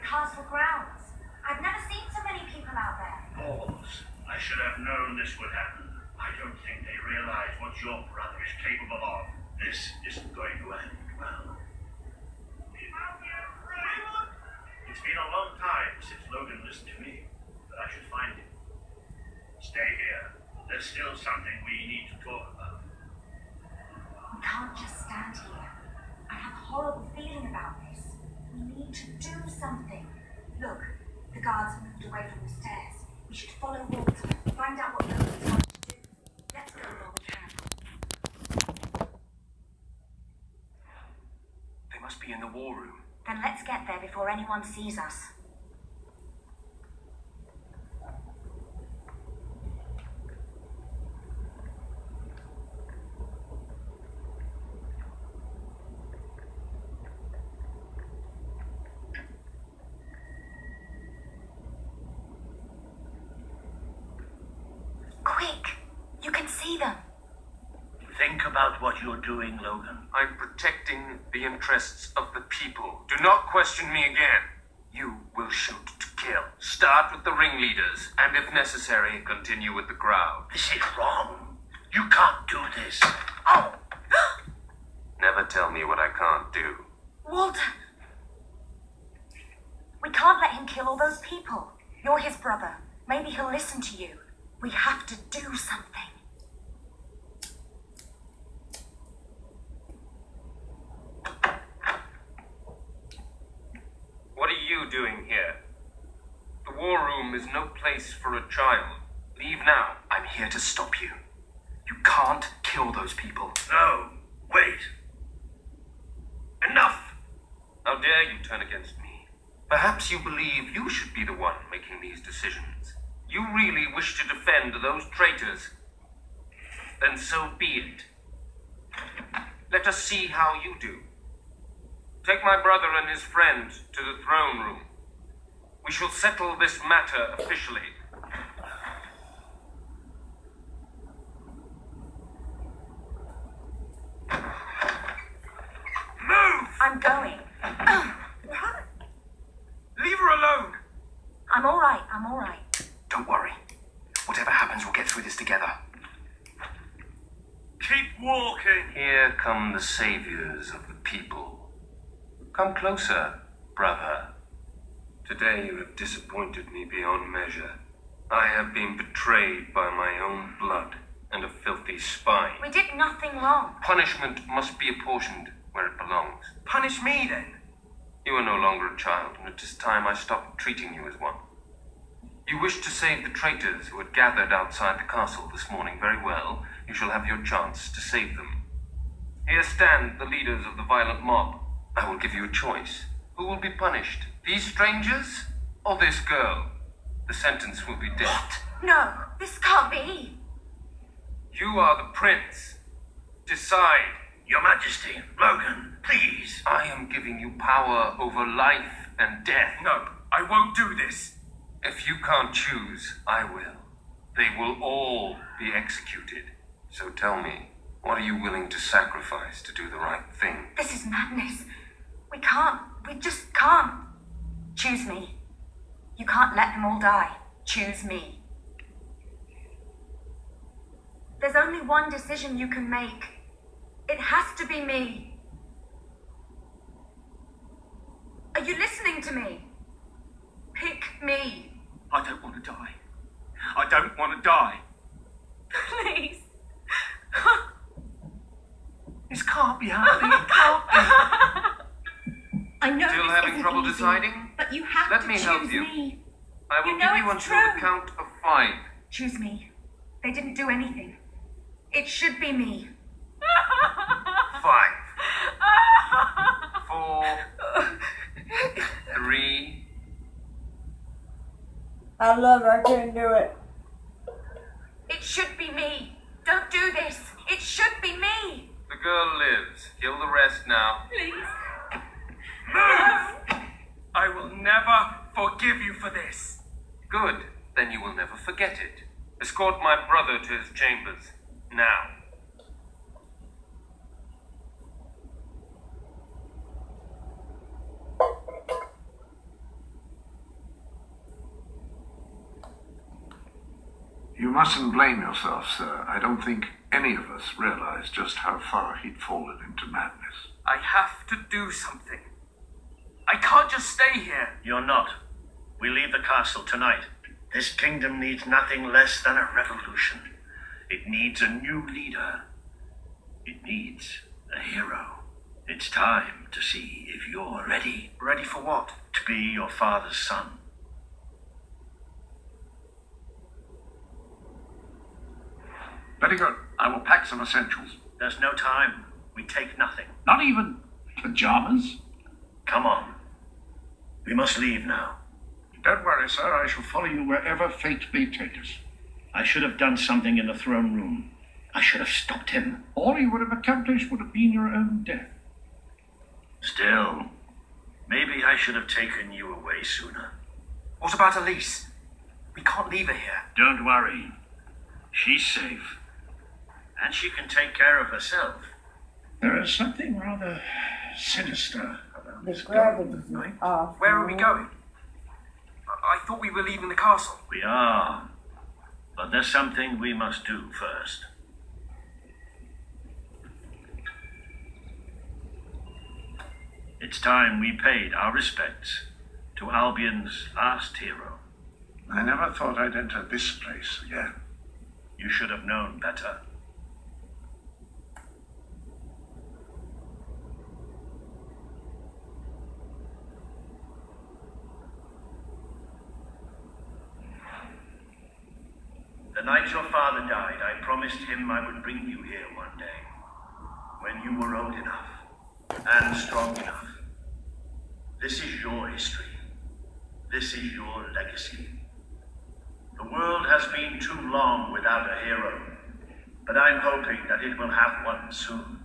castle grounds. I've never seen so many people out there. Pause. I should have known this would happen. I don't think they realize what your brother is capable of. This isn't going to end well. It's been a long time since Logan listened to me, but I should find him. Stay here. There's still something we need to talk about. We can't just stand here. I have a horrible feeling about this. We need to do something. Look, the guards have moved away from the stairs. We should follow Walter, find out what Logan's going to do. Let's go while we can. They must be in the war room. Then let's get there before anyone sees us. Quick! You can see them. Think about what you're doing, Logan. I'm protecting the interests of the people. Do not question me again. You will shoot to kill. Start with the ringleaders, and if necessary, continue with the crowd. This is wrong. You can't do this. Oh! Never tell me what I can't do. Walter! We can't let him kill all those people. You're his brother. Maybe he'll listen to you. We have to do something. What are you doing here? The war room is no place for a child. Leave now. I'm here to stop you. You can't kill those people. No, wait. Enough! How dare you turn against me? Perhaps you believe you should be the one making these decisions. You really wish to defend those traitors? Then so be it. Let us see how you do. Take my brother and his friend to the throne room. We shall settle this matter officially. Move! I'm going. Leave her alone! I'm all right. Don't worry. Whatever happens, we'll get through this together. Keep walking! Here come the saviors of the people. Come closer, brother. Today you have disappointed me beyond measure. I have been betrayed by my own blood and a filthy spine. We did nothing wrong. Punishment must be apportioned where it belongs. Punish me, then. You are no longer a child, and it is time I stopped treating you as one. You wished to save the traitors who had gathered outside the castle this morning. Very well, you shall have your chance to save them. Here stand the leaders of the violent mob. I will give you a choice. Who will be punished? These strangers or this girl? The sentence will be death. No, this can't be. You are the prince. Decide. Your Majesty, Logan, please. I am giving you power over life and death. No, I won't do this. If you can't choose, I will. They will all be executed. So tell me, what are you willing to sacrifice to do the right thing? This is madness. We just can't. Choose me. You can't let them all die. Choose me. There's only one decision you can make. It has to be me. Are you listening to me? Pick me. I don't want to die. I don't want to die. Please. This can't be happening. It can't be. I know Still this having isn't trouble easy, deciding? but you have Let to me choose help you. me. I will You know give you it's until the true. count of 5. Choose me. They didn't do anything. It should be me. 5, 4, 3. I love her. I couldn't do it. It should be me. Don't do this. It should be me. The girl lives. Kill the rest now. Please. Move! I will never forgive you for this. Good. Then you will never forget it. Escort my brother to his chambers. Now. You mustn't blame yourself, sir. I don't think any of us realized just how far he'd fallen into madness. I have to do something. I can't just stay here. You're not. We leave the castle tonight. This kingdom needs nothing less than a revolution. It needs a new leader. It needs a hero. It's time to see if you're ready. Ready for what? To be your father's son. Very good. I will pack some essentials. There's no time. We take nothing. Not even pajamas? Come on. We must leave now. Don't worry, sir. I shall follow you wherever fate may take us. I should have done something in the throne room. I should have stopped him. All you would have accomplished would have been your own death. Still, maybe I should have taken you away sooner. What about Elise? We can't leave her here. Don't worry. She's safe. And she can take care of herself. There is something rather sinister about The this gravity garden at is night. off. Where are we going? I thought we were leaving the castle. We are. But there's something we must do first. It's time we paid our respects to Albion's last hero. I never thought I'd enter this place again. You should have known better. The night your father died, I promised him I would bring you here one day, when you were old enough and strong enough. This is your history. This is your legacy. The world has been too long without a hero, but I'm hoping that it will have one soon.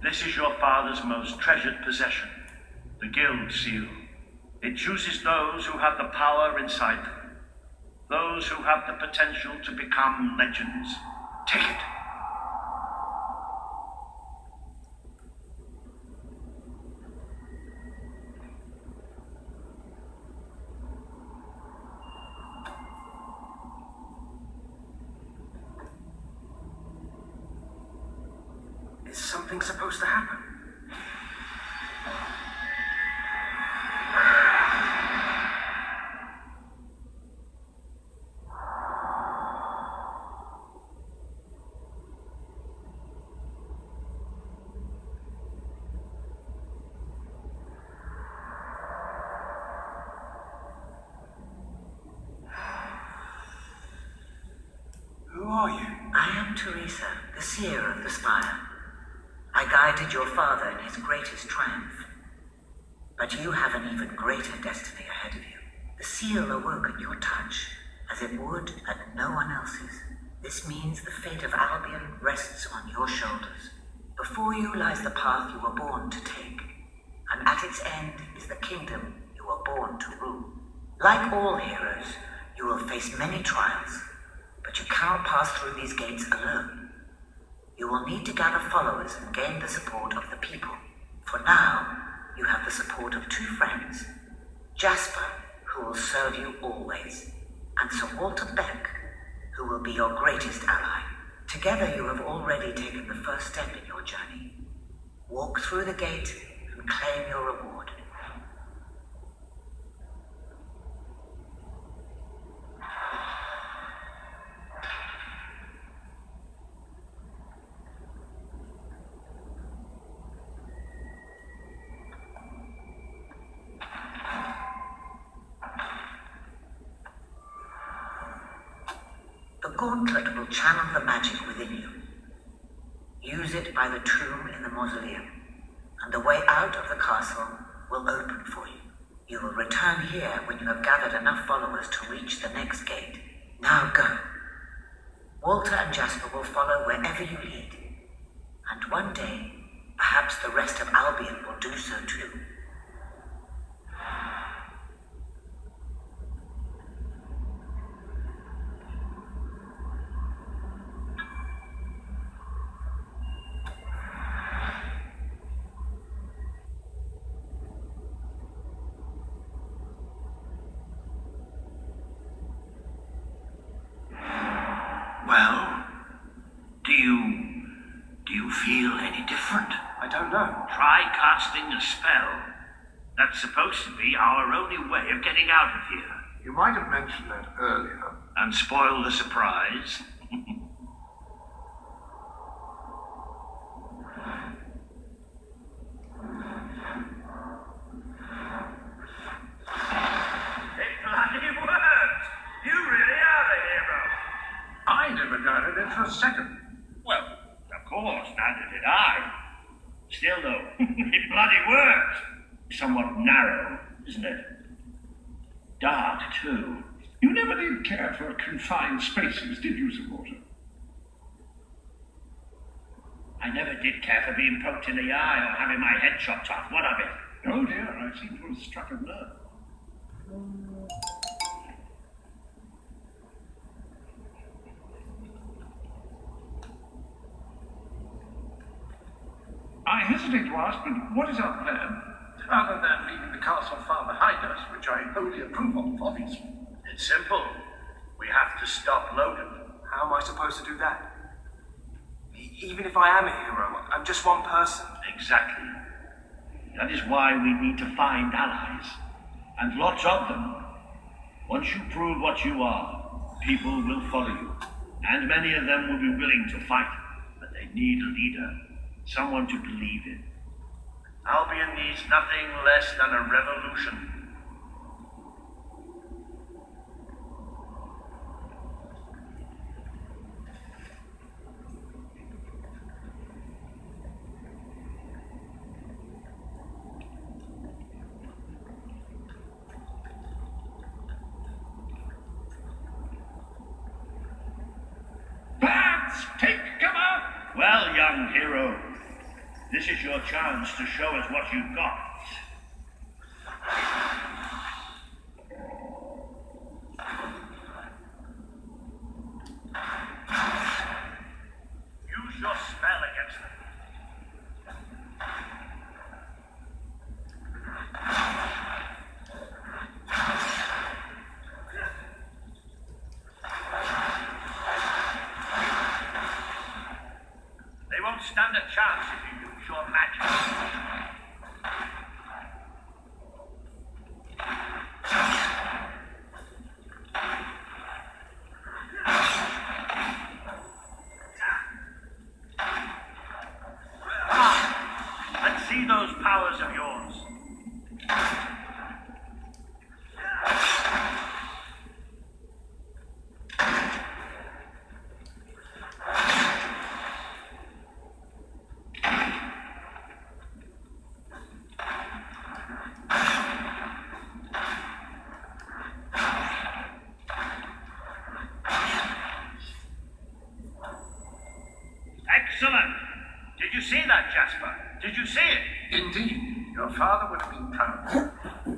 This is your father's most treasured possession, the Guild Seal. It chooses those who have the power inside them, those who have the potential to become legends. Take it. Is something supposed to happen? Who are you? I am Teresa, the seer of the spire. I guided your father in his greatest triumph. But you have an even greater destiny ahead of you. The seal awoke at your touch, as it would at no one else's. This means the fate of Albion rests on your shoulders. Before you lies the path you were born to take, and at its end is the kingdom you were born to rule. Like all heroes, you will face many trials, but you cannot pass through these gates alone. You will need to gather followers and gain the support of the people. For now, you have the support of two friends, Jasper, who will serve you always, and Sir Walter Beck, who will be your greatest ally. Together you have already taken the first step in your journey. Walk through the gate and claim your reward. The gauntlet will channel the magic within you. Use it by the tomb in the mausoleum, and the way out of the castle will open for you. You will return here when you have gathered enough followers to reach the next gate. Now go. Walter and Jasper will follow wherever you lead. And one day, perhaps the rest of Albion will do so too. Well, do you feel any different? I don't know. Try casting a spell. That's supposed to be our only way of getting out of here. You might have mentioned that earlier. And spoil the surprise. It bloody worked! You really are a hero. I never doubted it for a second. Well, of course, neither did I. Still, though, it bloody worked. Somewhat narrow, isn't it? Dark, too. You never did care for confined spaces, did you, Sir Walter? I never did care for being poked in the eye or having my head chopped off. What of it? Oh dear, I seem to have struck a nerve. I hesitate to ask, but what is our plan? Other than leaving the castle far behind us, which I wholly approve of, obviously. It's simple. We have to stop Logan. How am I supposed to do that? Even if I am a hero, I'm just one person. Exactly. That is why we need to find allies. And lots of them. Once you prove what you are, people will follow you. And many of them will be willing to fight. But they need a leader. Someone to believe in. Albion needs nothing less than a revolution. Bats, take cover! Well, young hero, this is your chance to show us what you've got. Use your spell against them. They won't stand a chance if you use your magic. Let's see those powers of yours. Excellent. Did you see that, Jasper? Did you see it? Indeed, your father would have been proud.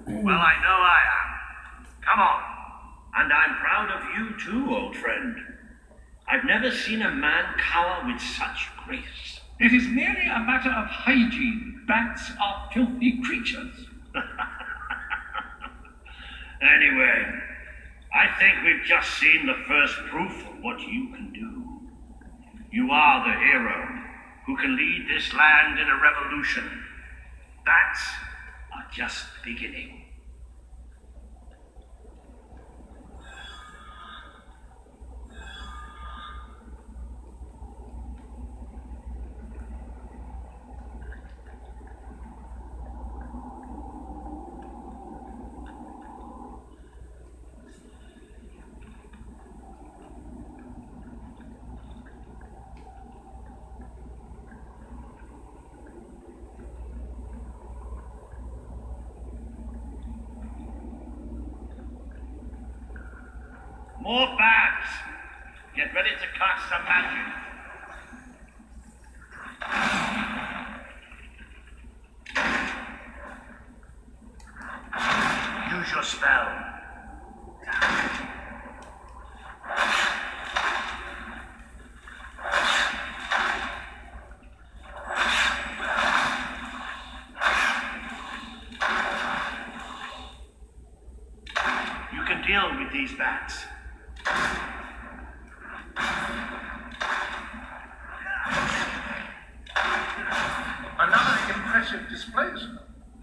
Well, I know I am. Come on. And I'm proud of you too, old friend. I've never seen a man cower with such grace. It is merely a matter of hygiene. Bats are filthy creatures. Anyway, I think we've just seen the first proof of what you can do. You are the hero who can lead this land in a revolution. Bats are just beginning. More bats! Get ready to cast some magic. Use your spell. You can deal with these bats. Another impressive display, sir.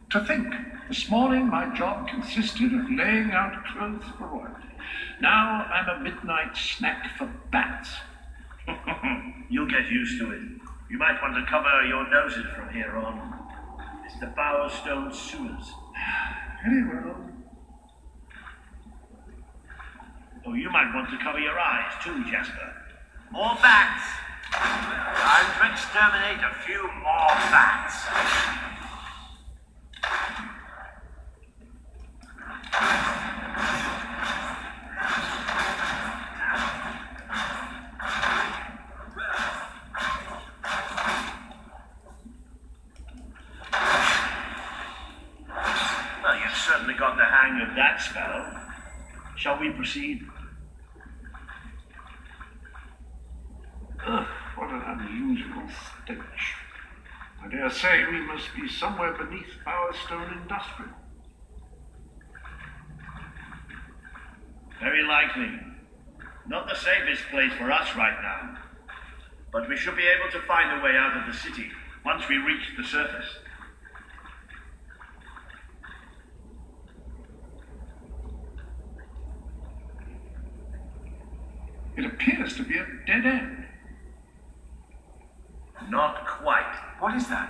To think, this morning my job consisted of laying out clothes for royalty. Now I'm a midnight snack for bats. You'll get used to it. You might want to cover your noses from here on. It's the Bowerstone sewers. Very well. Oh, you might want to cover your eyes too, Jasper. More bats! Time to exterminate a few more bats. Well, you've certainly got the hang of that spell. Shall we proceed? Ugh, what an unusual stench. I dare say we must be somewhere beneath Bowerstone Industrial. Very likely. Not the safest place for us right now. But we should be able to find a way out of the city once we reach the surface. It appears to be a dead end. Not quite. What is that?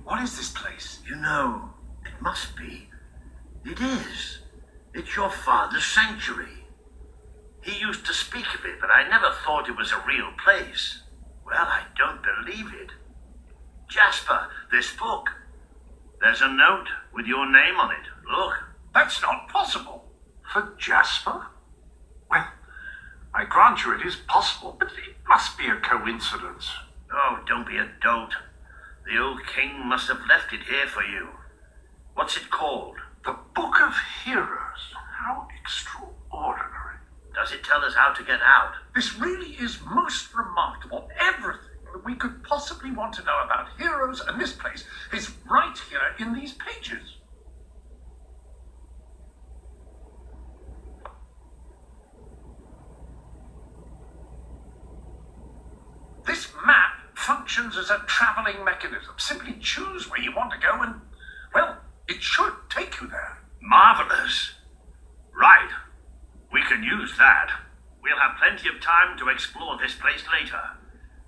What is this place? You know, it must be. It is. It's your father's sanctuary. He used to speak of it, but I never thought it was a real place. Well, I don't believe it. Jasper, this book. There's a note with your name on it. Look. That's not possible. For Jasper? Well, I grant you it is possible, but it must be a coincidence. Oh, don't be a dolt. The old king must have left it here for you. What's it called? The Book of Heroes. How extraordinary. Does it tell us how to get out? This really is most remarkable. Everything that we could possibly want to know about heroes and this place is right here in these pages. This map functions as a traveling mechanism. Simply choose where you want to go and, well, it should take you there. Marvelous. Right. We can use that. We'll have plenty of time to explore this place later.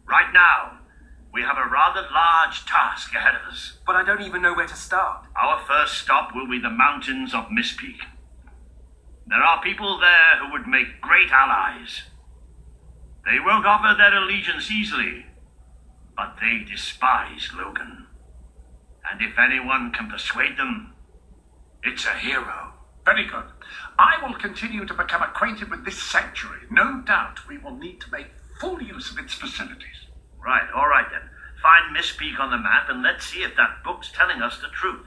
Right now, we have a rather large task ahead of us. But I don't even know where to start. Our first stop will be the mountains of Mistpeak. There are people there who would make great allies. They won't offer their allegiance easily, but they despise Logan. And if anyone can persuade them, it's a hero. Very good. I will continue to become acquainted with this sanctuary. No doubt we will need to make full use of its facilities. Right, all right then. Find Mistpeak on the map and let's see if that book's telling us the truth.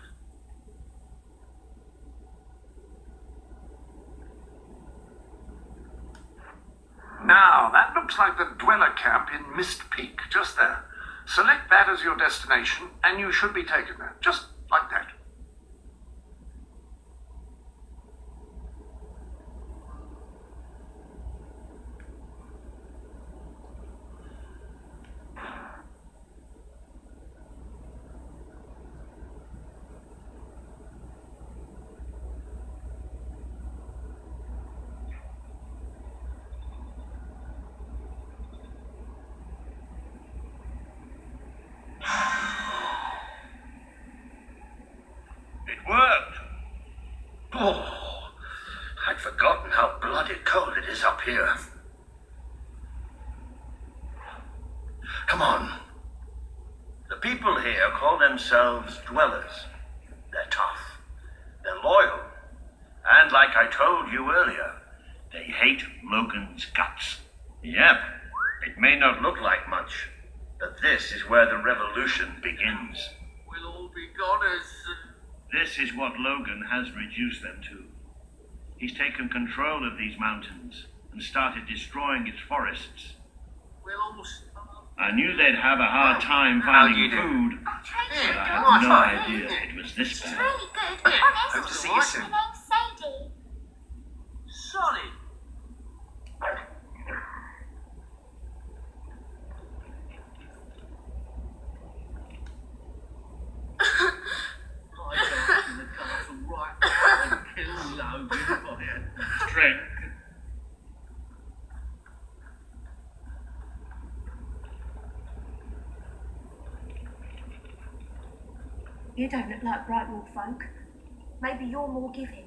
Now, that looks like the dweller camp in Mist Peak, just there. Select that as your destination, and you should be taken there, just like that. Come on. The people here call themselves dwellers. They're tough. They're loyal. And like I told you earlier, they hate Logan's guts. Yep, it may not look like much, but this is where the revolution begins. We'll all be goners. This is what Logan has reduced them to. He's taken control of these mountains and started destroying its forests. We'll all starve. I knew they'd have a hard time How do finding you do? food, Yeah, but I come on, had no try. idea it was this It's bad. really good, honest. Hope to see you soon. My name's Sadie. Solid. I go up to the castle right now and kill Logan by a strength. You don't look like Brightwood folk. Maybe you're more giving.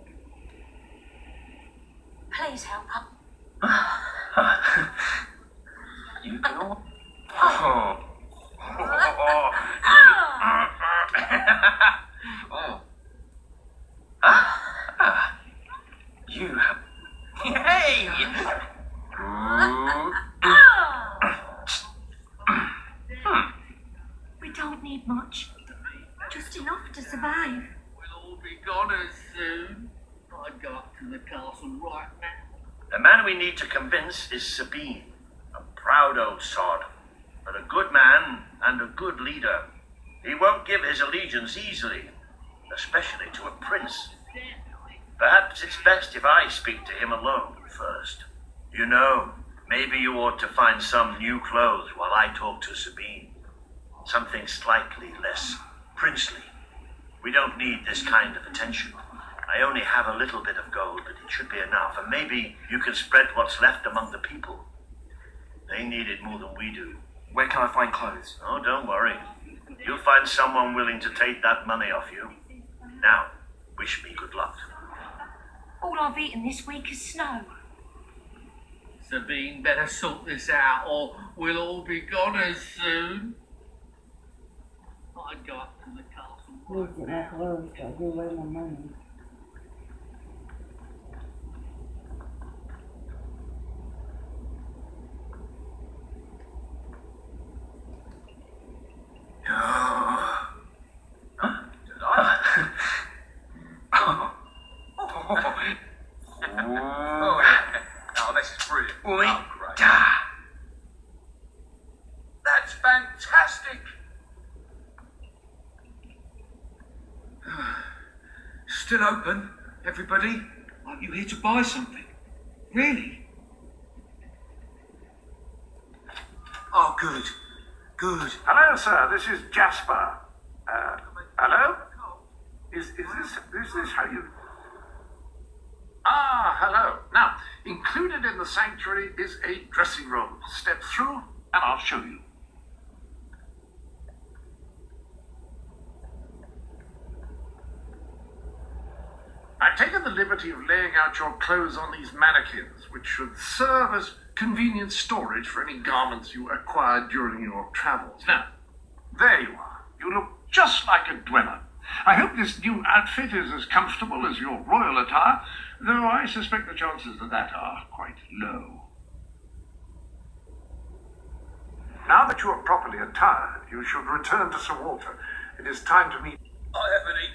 Please help her. You can all... Oh. Oh. You have... Hey! We don't need much. Just enough to survive. We'll all be goners soon. I'd go up to the castle right now. The man we need to convince is Sabine, a proud old sod, but a good man and a good leader. He won't give his allegiance easily, especially to a prince. Perhaps it's best if I speak to him alone first. You know, maybe you ought to find some new clothes while I talk to Sabine. Something slightly less princely. We don't need this kind of attention. I only have a little bit of gold, but it should be enough. And maybe you can spread what's left among the people. They need it more than we do. Where can I find clothes? Oh, don't worry. You'll find someone willing to take that money off you. Now, wish me good luck. All I've eaten this week is snow. Sabine better sort this out or we'll all be goners soon. I'd go up to the castle Need right to get my now. clothes, but I give away my money. Oh, yeah. Oh, this is brilliant. Oh, great. That's fantastic. Still open, everybody? Aren't you here to buy something? Really? Oh, good. Good. Hello, sir. This is Jasper. Hello? Is this how you... Ah, hello. Now, included in the sanctuary is a dressing room. Step through and I'll show you. I've taken the liberty of laying out your clothes on these mannequins, which should serve as convenient storage for any garments you acquired during your travels. Now, there you are. You look just like a dweller. I hope this new outfit is as comfortable as your royal attire, though I suspect the chances of that are quite low. Now that you are properly attired, you should return to Sir Walter. It is time to meet... I haven't eaten.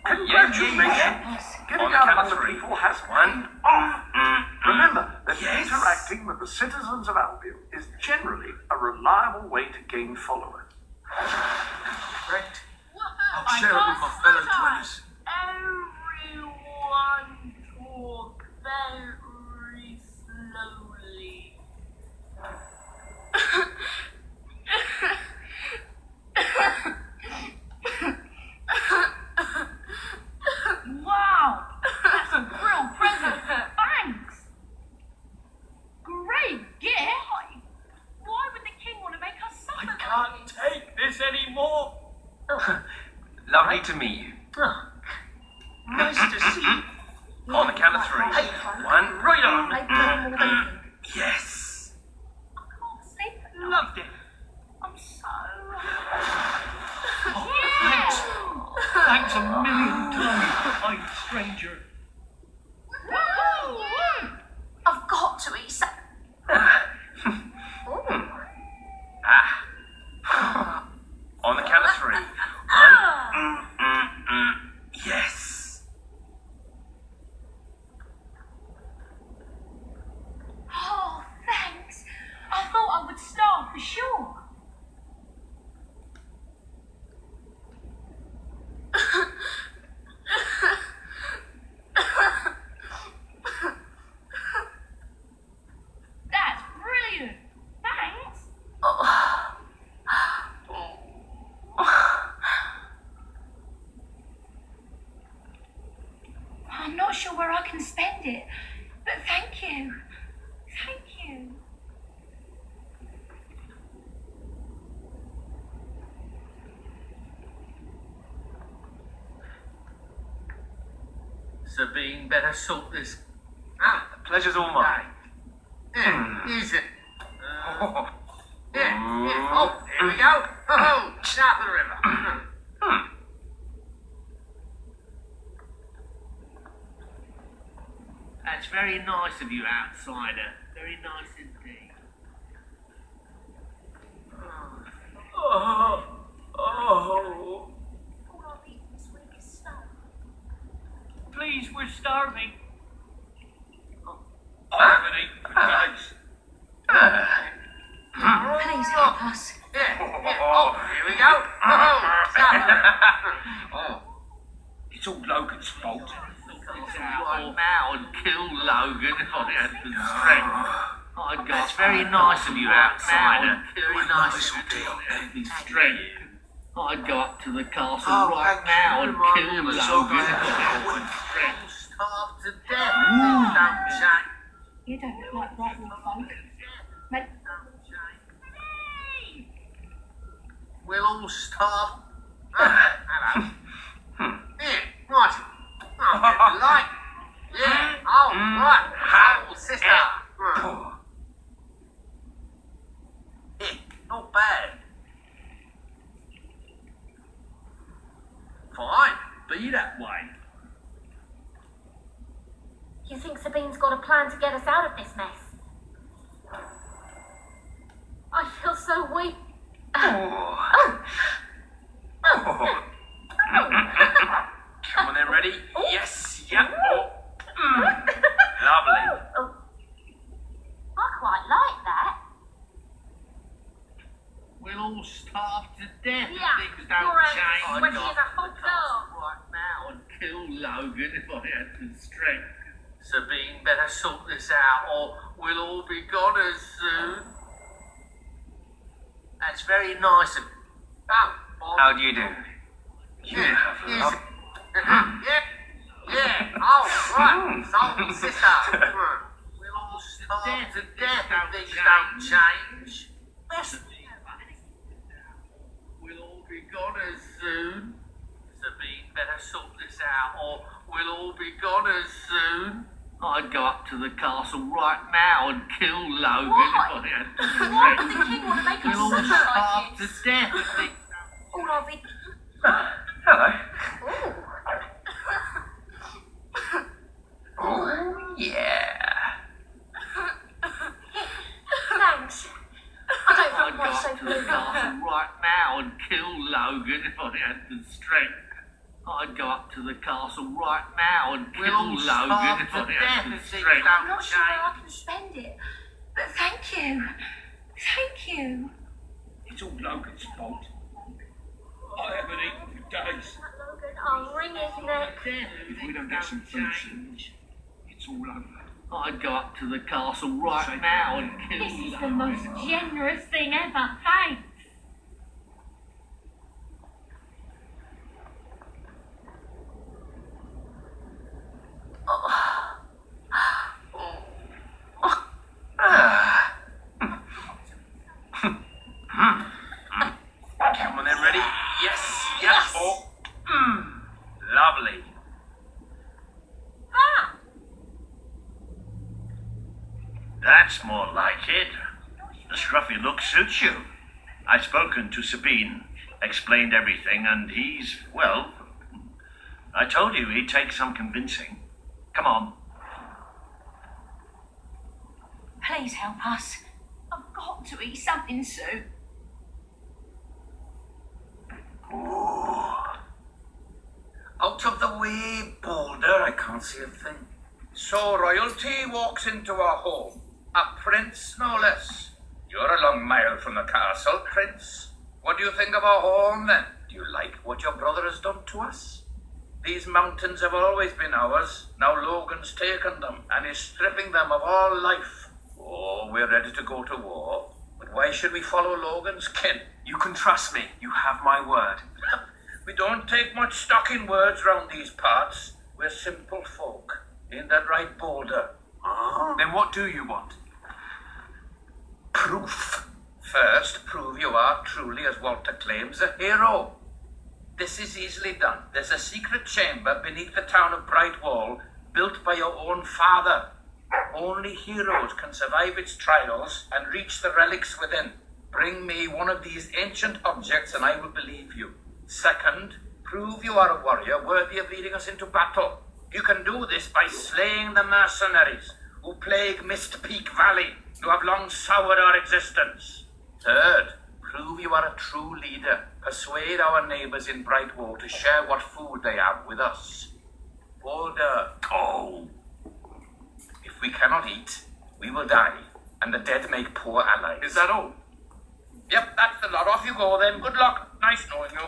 Congratulations! Getting out among the people has paid off. Remember that interacting with the citizens of Albion is generally a reliable way to gain followers. Great. I'll share it with my fellow dwellers. Everyone talk very slowly. Wow! That's a real present. Thanks. Great gift. Why would the king want to make us I suffer? can't take this anymore. Lovely to meet you. Nice to see you. On the count of three. One, right on. Make no more thinking. I can spend it, but thank you. Thank you. Sabine, better sort this. The pleasure's all mine. Is it? Yeah. Oh, here we go. Oh, south of the river. That's very nice of you, outsider. Very nice indeed. Oh. All I've eaten this week is snow. Please, we're starving. I haven't eaten for days. Please help us. Yeah. Oh, here we go. Oh, south of the river. Oh, it's all Logan's fault. It's out now and kill Logan if I had the strength. I'd go. It's very nice of you, outsider. Very nice of you if I had the strength. I'd go up to the castle right now and kill Logan if I had the strength. Starved to death. Don't change. You don't look like Brightwood folk. But We'll all starve. Hello. Yeah, right. Oh, good light. Yeah. Oh, right. Oh, sister. Not bad. Fine. Be that way. You think Sabine's got a plan to get us out of this mess? I feel so weak. Come on then, ready? Yes, yeah. Lovely. I quite like that. We'll all starve to death Yeah, if things don't you're as change. sweaty as a whole girl. Right now and kill Logan if I had the strength. Sabine, better sort this out or we'll all be goners soon. That's very nice of you. Oh, How do you do? yeah. Yeah. Oh, right. Soul sister. We'll all starve to death if things don't change. We'll all be goners soon. Sabine, better sort this out or we'll all be goners soon. I'd go up to the castle right now and kill Logan Why? if I had the strength. Why would the king want to make us We'll all suffer starve like to this? death if they... All I've eaten. Hello. Ooh. Oh, yeah. Thanks. I don't I'd feel go quite so up to the blue. castle right now and kill Logan if I had the strength. I'd go up to the castle right now and kill Logan if I had the strength. I'm not sure I can spend it, but thank you. Thank you. It's all Logan's fault. I haven't eaten for days. Logan, I'll wring his neck. If we don't get some food soon, it's all over. I'd go up to the castle right now and kill This is the Logan. most generous thing ever. Thanks. Come on then, ready? Yes, yeah. Oh. Lovely. Ah! That's more like it. The scruffy look suits you. I've spoken to Sabine, explained everything, and he's, well, I told you he'd take some convincing. Come on. Please help us. I've got to eat something soon. Out of the way, Boulder. I can't see a thing. So royalty walks into our home. A prince, no less. You're a long mile from the castle, Prince. What do you think of our home, then? Do you like what your brother has done to us? These mountains have always been ours. Now Logan's taken them and is stripping them of all life. Oh, we're ready to go to war. But why should we follow Logan's kin? You can trust me. You have my word. We don't take much stock in words round these parts. We're simple folk. Ain't that right, Boulder? Then what do you want? Proof. First, prove you are truly, as Walter claims, a hero. This is easily done. There's a secret chamber beneath the town of Brightwall, built by your own father. Only heroes can survive its trials and reach the relics within. Bring me one of these ancient objects and I will believe you. Second, prove you are a warrior worthy of leading us into battle. You can do this by slaying the mercenaries who plague Mist Peak Valley, who have long soured our existence. Third, prove you are a true leader. Persuade our neighbors in Brightwall to share what food they have with us. Boulder, go! If we cannot eat, we will die, and the dead make poor allies. Is that all? Yep, that's the lot. Off you go then. Good luck. Nice knowing you.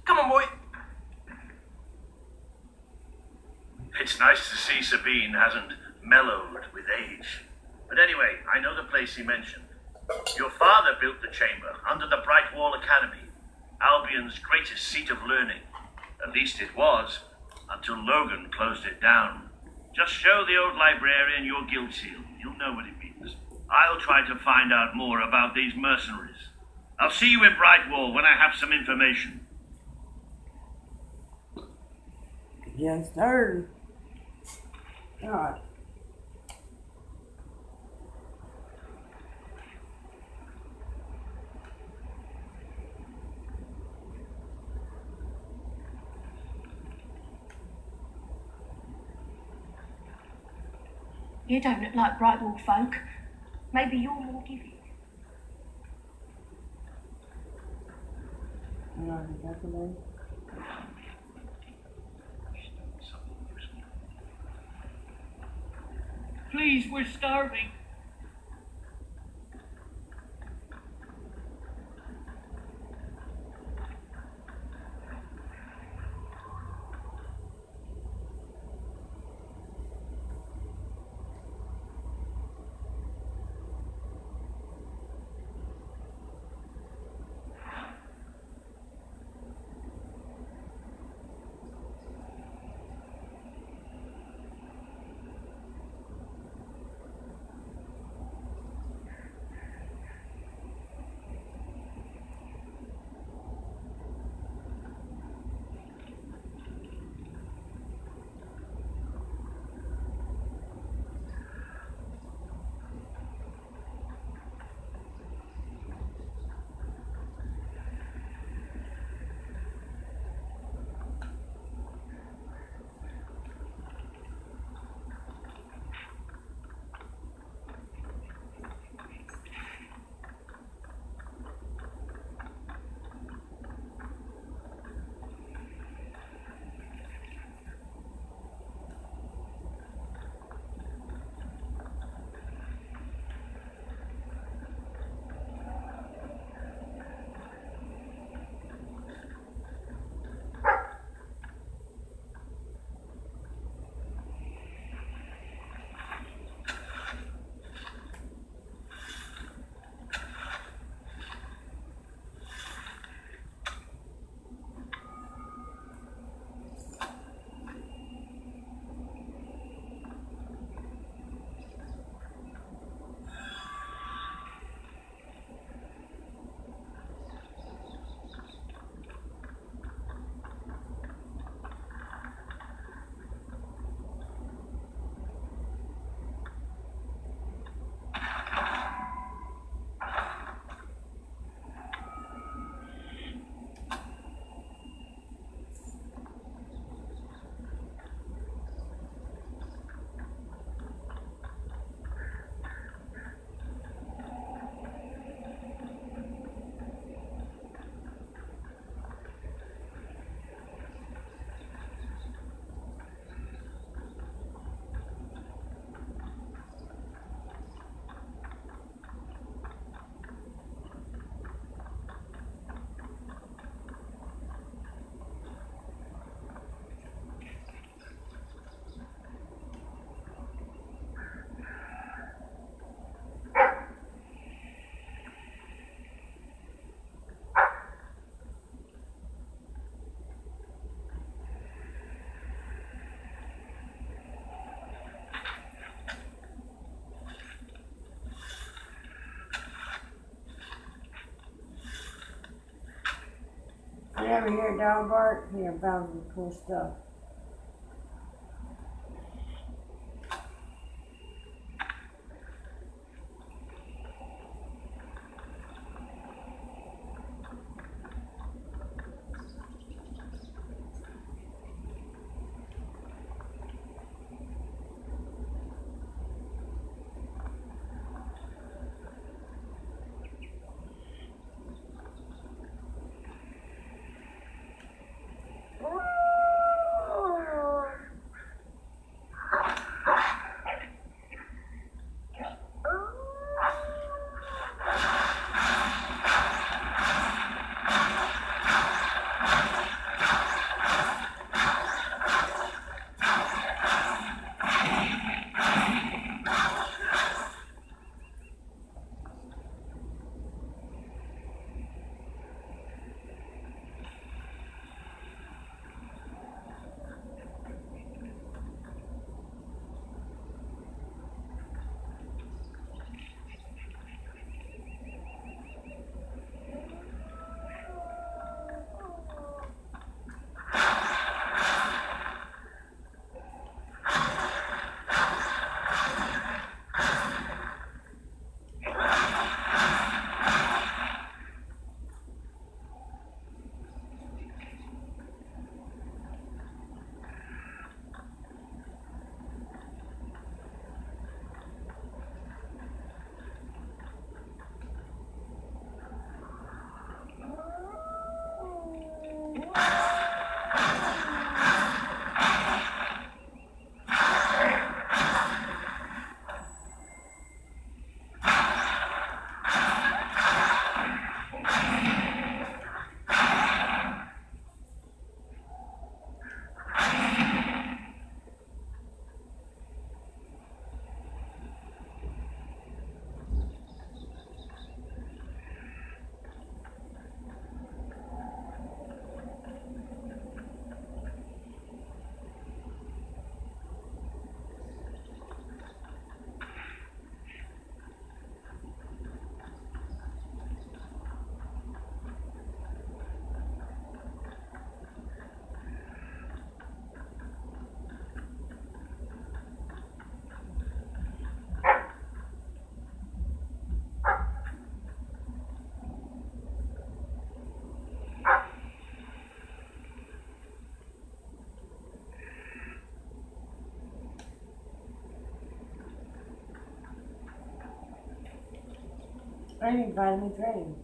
Come on, boy. It's nice to see Sabine hasn't mellowed with age. But anyway, I know the place he mentioned. Your father built the chamber under the Brightwall Academy, Albion's greatest seat of learning. At least it was, until Logan closed it down. Just show the old librarian your guild seal. You'll know what it means. I'll try to find out more about these mercenaries. I'll see you in Brightwall when I have some information. Yes, sir. God. You don't look like Brightwall folk. Maybe you're more giving. Please, we're starving. You ever hear a dog bark? Yeah, found some cool stuff. I didn't find any train.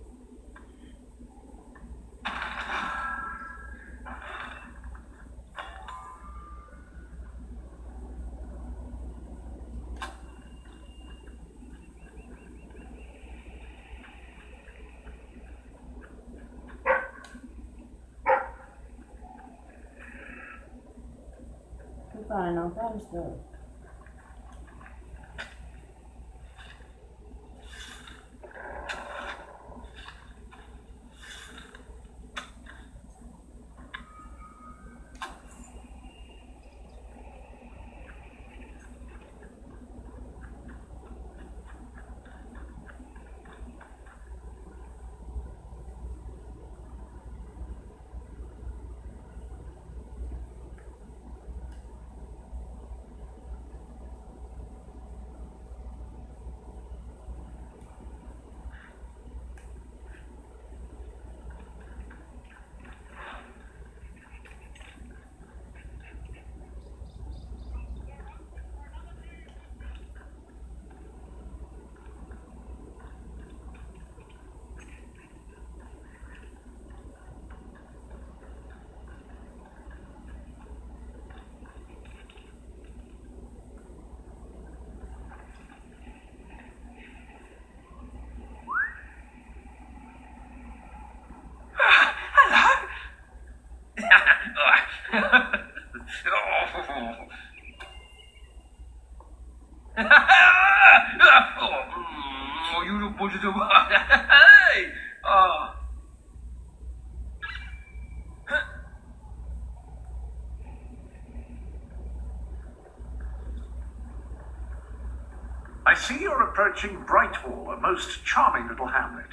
We're finding all kinds of stuff. Oh, you look good to do. Hey! Oh. I see you're approaching Brightwall, a most charming little hamlet.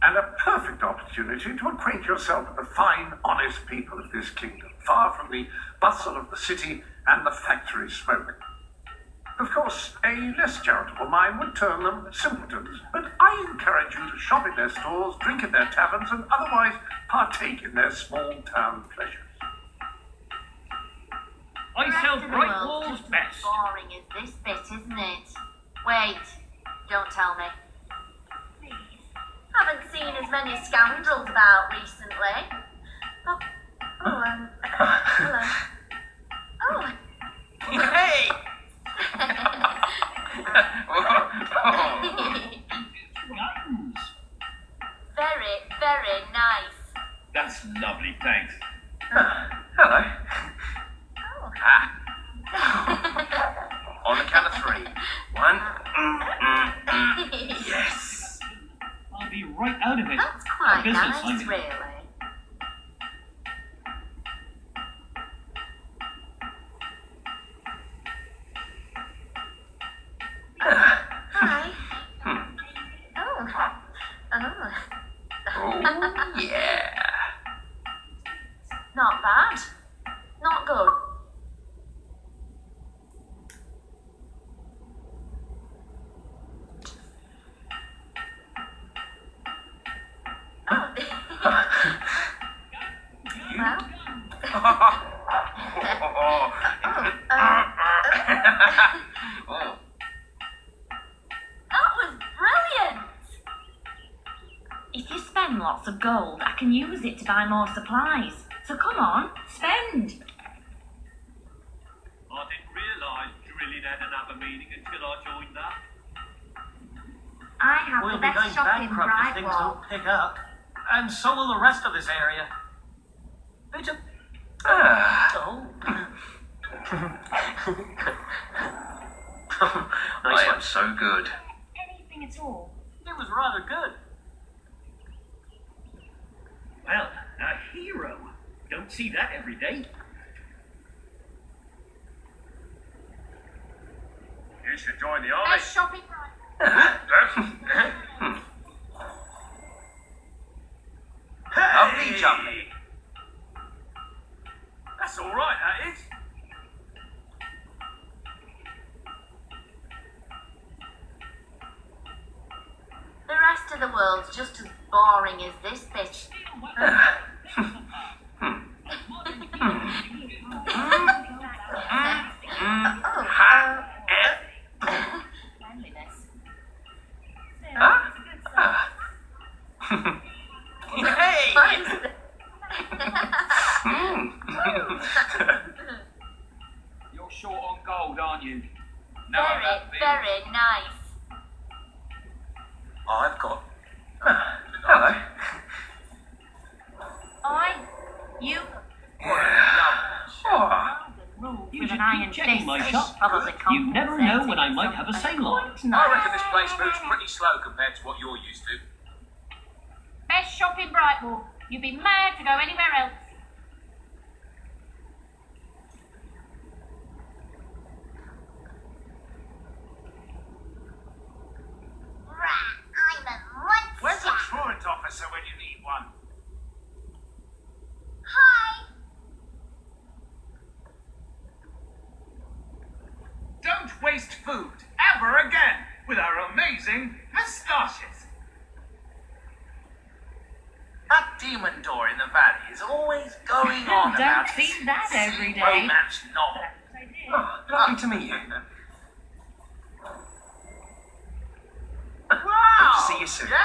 and a perfect opportunity to acquaint yourself with the fine, honest people of this kingdom, far from the bustle of the city and the factory smoke. Of course, a less charitable mind would term them simpletons, but I encourage you to shop in their stores, drink in their taverns, and otherwise partake in their small-town pleasures. I sell bright walls best. Boring as this bit, isn't it? Wait, don't tell me. Haven't seen as many scoundrels about recently. Hello. Oh. Hey! Very, very nice. That's lovely, thanks. Hello. On the count of 3. 1. Yes. I'll be right out of it. That's quite business, nice, I mean. really. Hi. Oh, yeah. Not bad. Not good. Oh. That was brilliant! If you spend lots of gold, I can use it to buy more supplies. So come on, spend. I didn't realise drilling had another meaning until I joined that. I have We'll the be best going shop in bankrupt if things Brightwall. don't pick up. And so will the rest of this area. Bit of... Oh. I am so good. Anything at all. It was rather good. Well, a hero. Don't see that every day. You should join the army. Best shop in Brightwall. Lovely jumping. That's all right, that is. The rest of the world's just as boring as this bitch. You're short on gold, aren't you? Very nice. I've got... Hello. You You with should an iron keep checking fist. my shop. Probably You never know when I might have a sale on. I reckon this place moves pretty slow compared to what you're used to. Best shop in Brightwall. You'd be mad to go anywhere else. I'm a monster. Where's the truant officer when you need one? Hi. Don't waste food ever again with our amazing moustaches. That demon door in the valley is always going on Don't about see that every day. romance novel. Oh, lovely to meet you. Wow! Hope to see you soon. Yeah!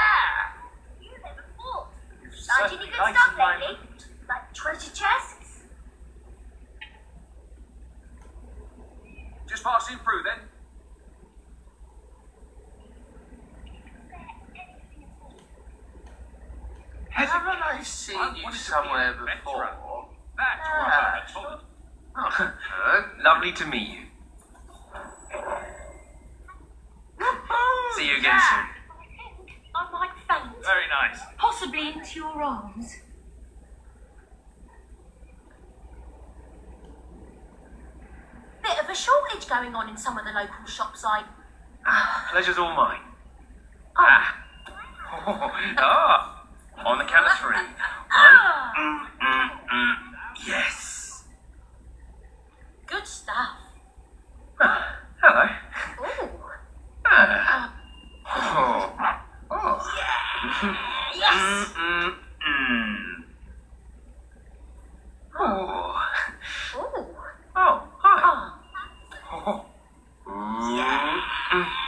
You never fought. You've Found any certainly good lightened stuff my lately? mood. Like treasure chests? Just passing through then. Haven't I seen you somewhere before? That's what I thought. Lovely to meet you. See you again soon. I might faint. Very nice. Possibly into your arms. Bit of a shortage going on in some of the local shops, Pleasure's all mine. Oh. On the count of 3. 1. Yes. Good stuff. Hello. Ooh. Yes. Ooh. Oh, hi.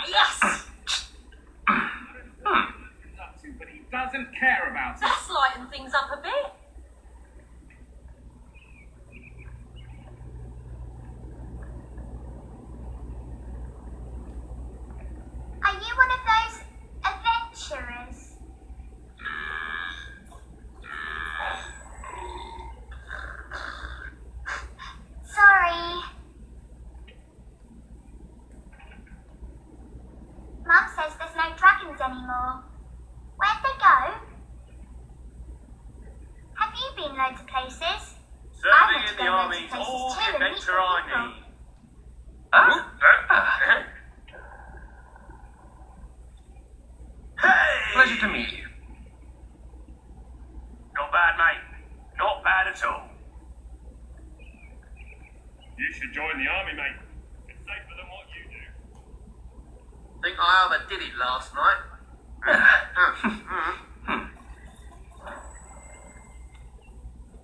Yes. But he doesn't care about it. Let's lighten things up a bit. Are you one of those adventurers? Sorry. Mum says there's no dragons anymore. Where'd they go? Have you been loads of places? Serving in the army's all the adventure I need. Hey! Pleasure to meet you. Not bad, mate. Not bad at all. You should join the army, mate. It's safer than what you do. Think I overdid it last night.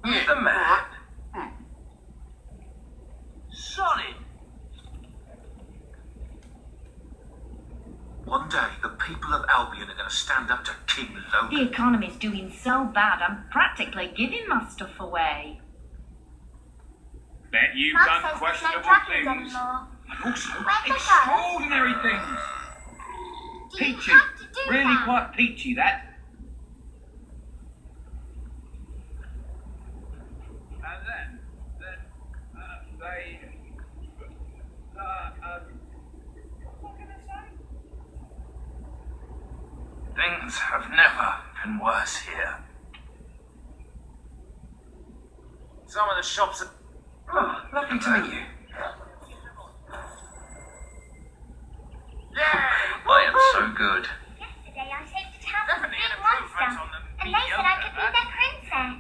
Meet the man. Solid. One day, the people of Albion are going to stand up to King Logan. The economy's doing so bad, I'm practically giving my stuff away. Bet you've Mum done says there's no questionable dragons things. anymore. And also Where'd they go? extraordinary things. Do you Peachy. have to do Really that? quite peachy, that. And then they, what can I say? Things have never been worse here. Some of the shops are... Oh, lovely to meet you. Yay! I am so good. Yesterday I saved a town from a Definitely big an improvement monster, on the and they said I could be their princess.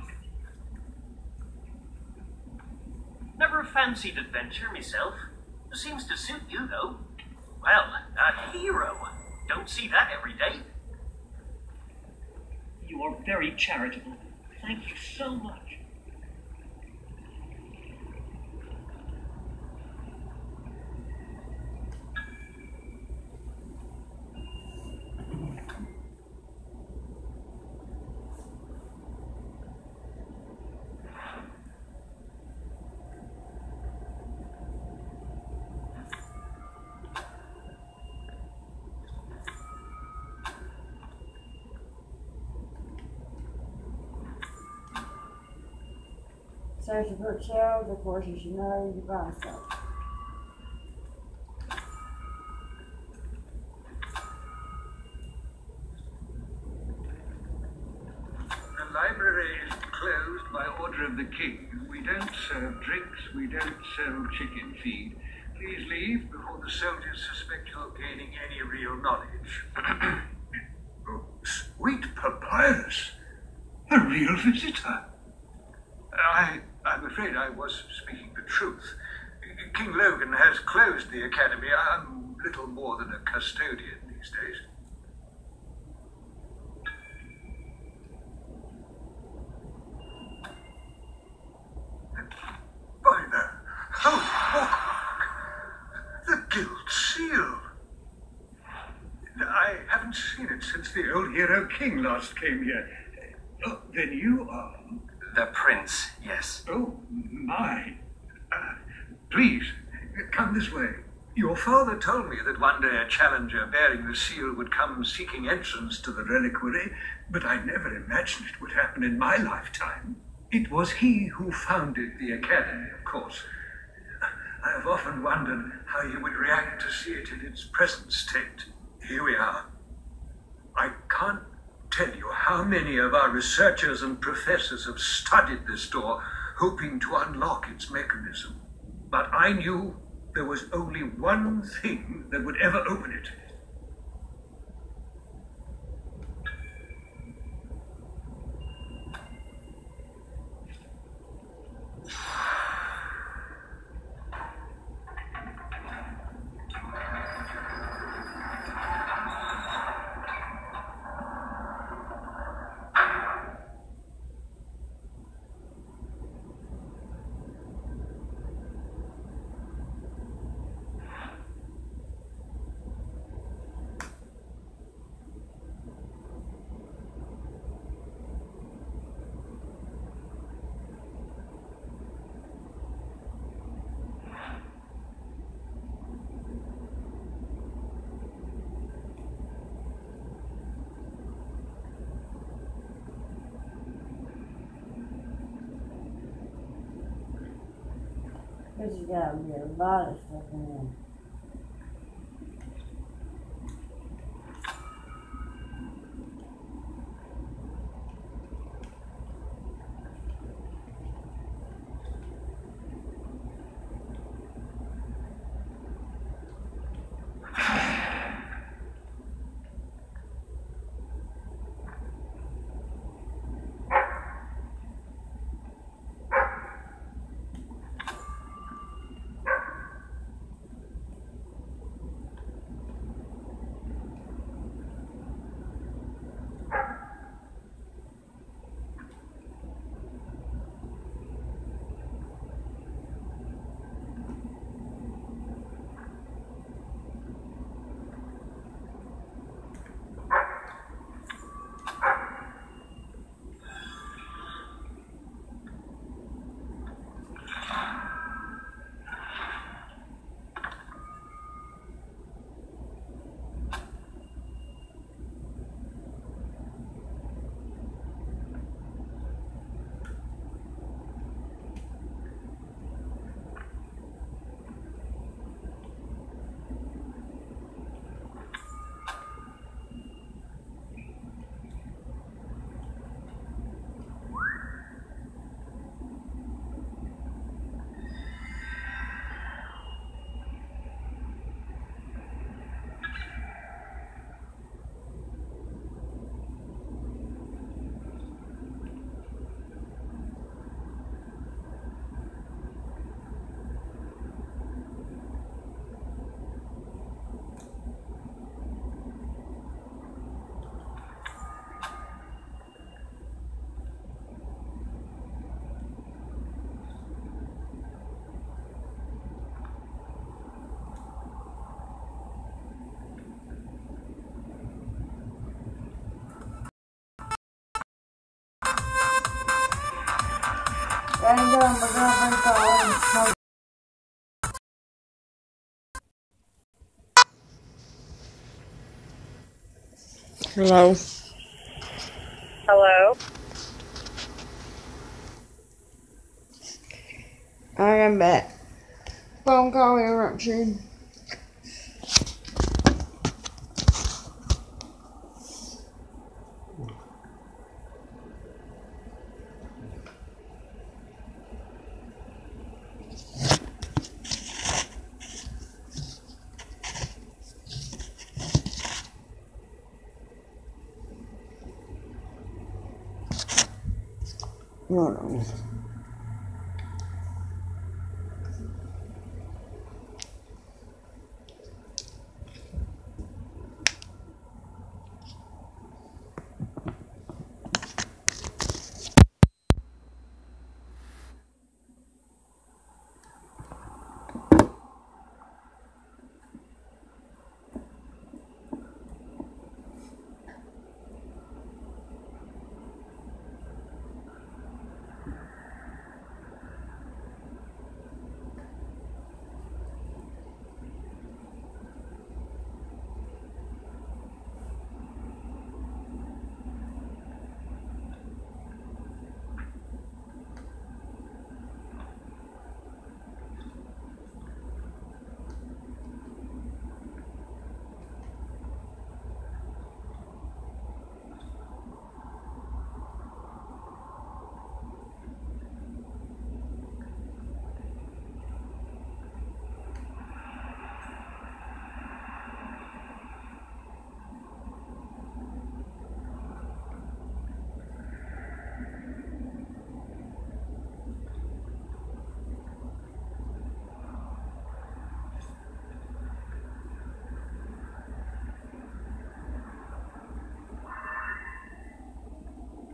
Never fancied adventure myself. Seems to suit you, though. Well, a hero. Don't see that every day. You are very charitable. Thank you so much. Social bookshelves, of course, you should know you buy stuff. The library is closed by order of the king. We don't serve drinks, we don't sell chicken feed. Please leave before the soldiers suspect you're gaining any real knowledge. Oh, sweet papyrus! A real visitor! I'm afraid I was speaking the truth. King Logan has closed the academy. I'm little more than a custodian these days. By the Guild Seal. I haven't seen it since the old hero king last came here. Oh, then you are... The prince, yes. Oh, my. Please, come this way. Your father told me that one day a challenger bearing the seal would come seeking entrance to the reliquary, but I never imagined it would happen in my lifetime. It was he who founded the academy, of course. I have often wondered how you would react to see it in its present state. Here we are. I can't tell you how many of our researchers and professors have studied this door, hoping to unlock its mechanism. But I knew there was only one thing that would ever open it. Because you gotta be a lot of stuff in there. Gotta go, my girlfriend's calling. Hello. Hello? I am back. Phone call interruption. No.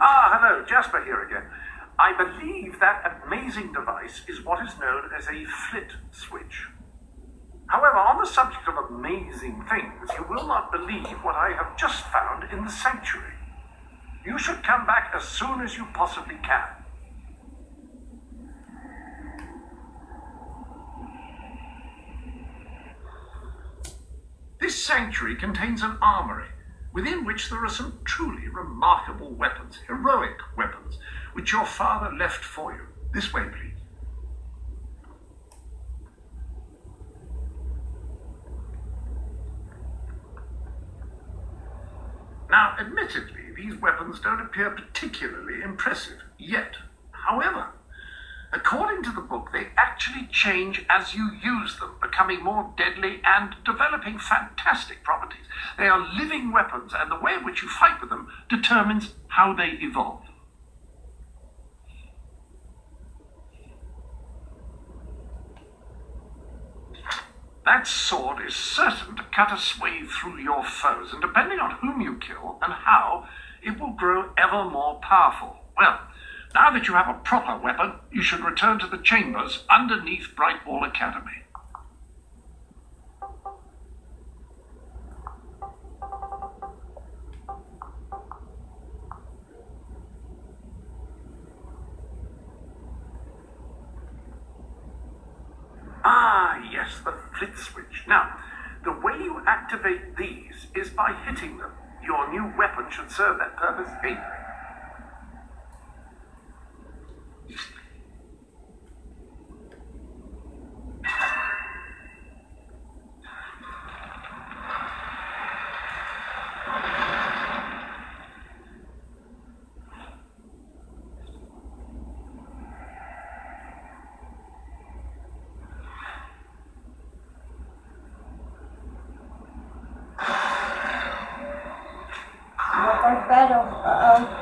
Ah, hello, Jasper here again. I believe that amazing device is what is known as a flit switch. However, on the subject of amazing things, you will not believe what I have just found in the sanctuary. You should come back as soon as you possibly can. This sanctuary contains an armory, within which there are some truly remarkable weapons, heroic weapons, which your father left for you. This way, please. Now, admittedly, these weapons don't appear particularly impressive yet. However, according to the book, they actually change as you use them, becoming more deadly and developing fantastic properties. They are living weapons, and the way in which you fight with them determines how they evolve. That sword is certain to cut a swathe through your foes, and depending on whom you kill and how, it will grow ever more powerful. Well, now that you have a proper weapon, you should return to the chambers underneath Brightwall Academy. Ah, yes, the flit switch. Now, the way you activate these is by hitting them. Your new weapon should serve that purpose ably. First battle. Uh-oh.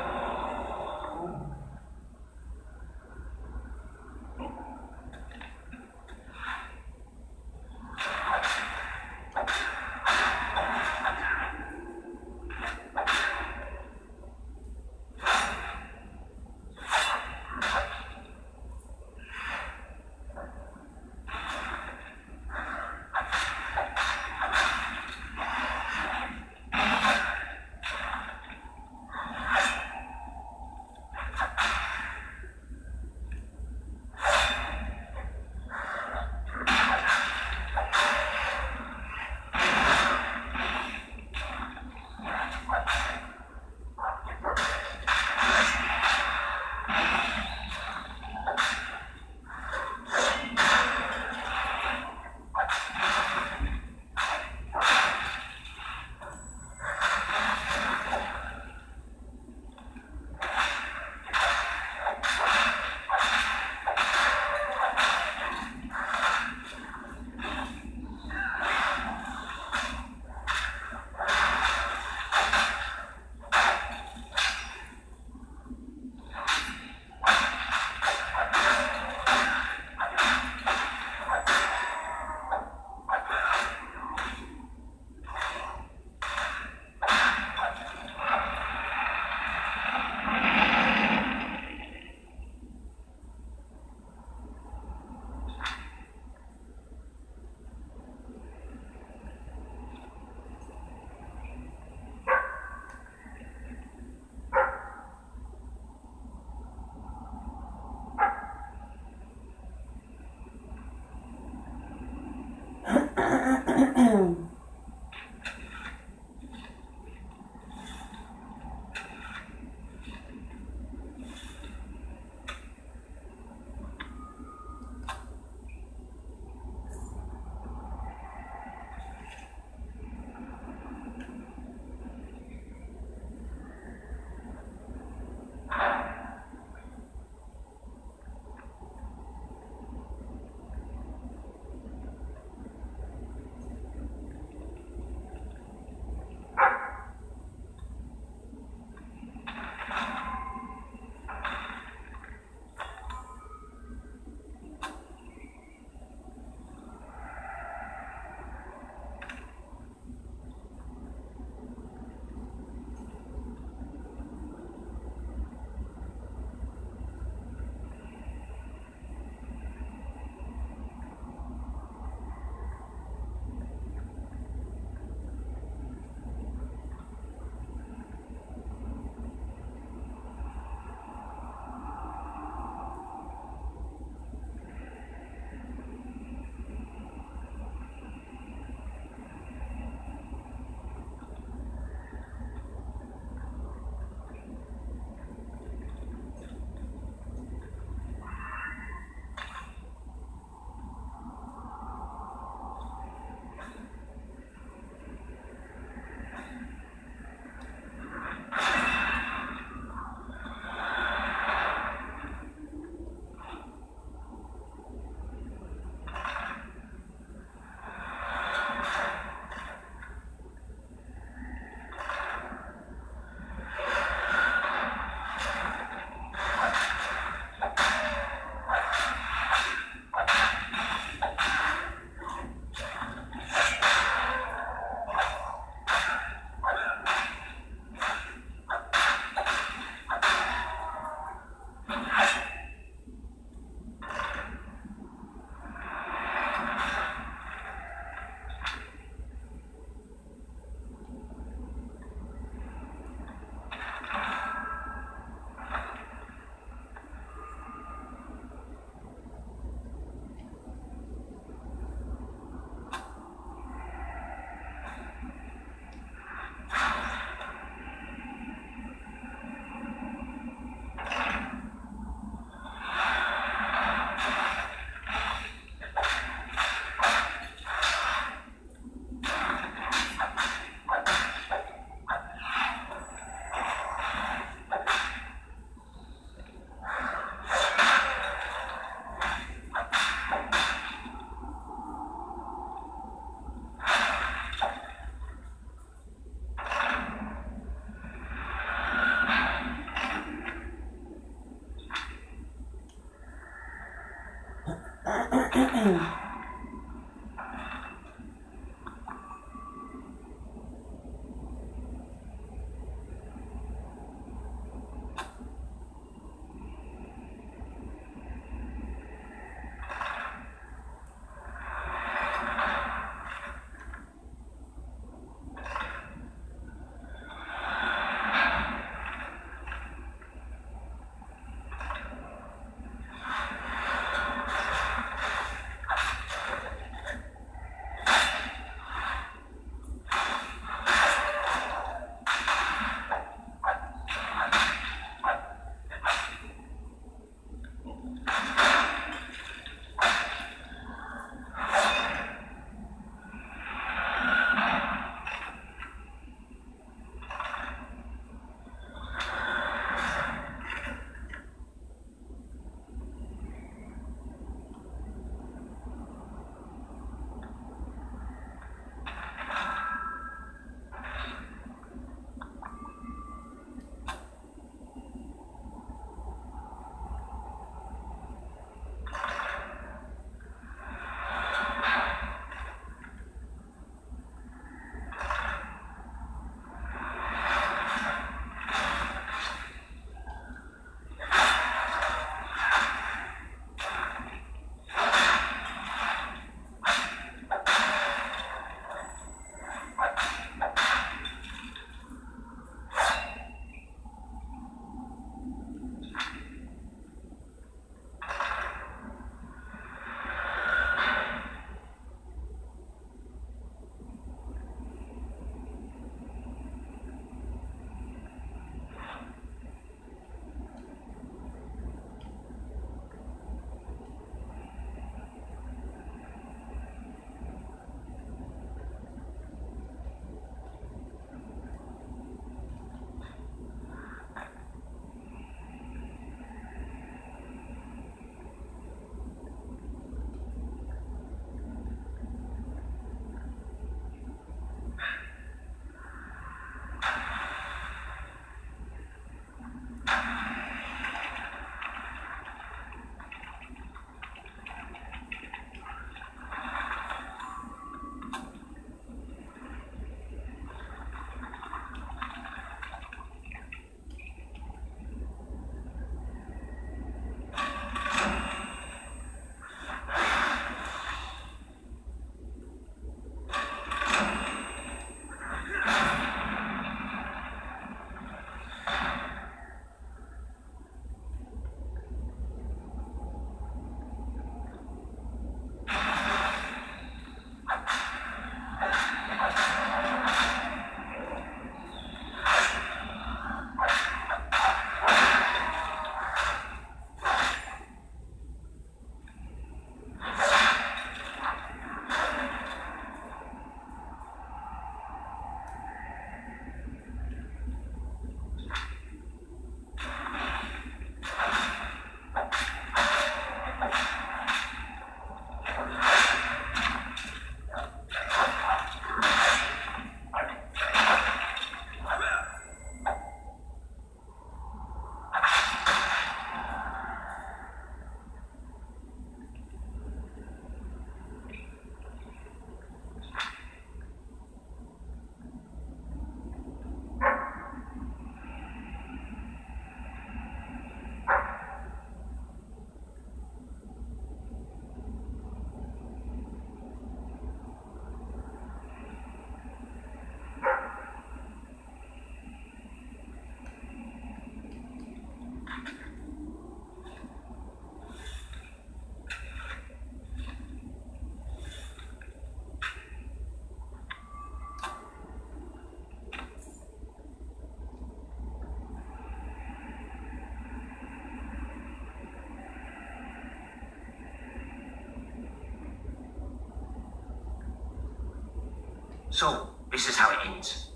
So, this is how it ends.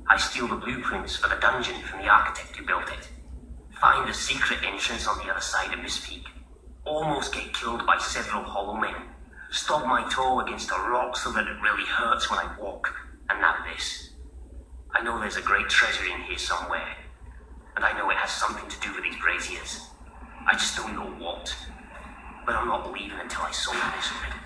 I steal the blueprints for the dungeon from the architect who built it. Find the secret entrance on the other side of this peak. Almost get killed by several hollow men. Stub my toe against a rock so that it really hurts when I walk. And now this. I know there's a great treasure in here somewhere. And I know it has something to do with these braziers. I just don't know what. But I'm not leaving until I solve this riddle.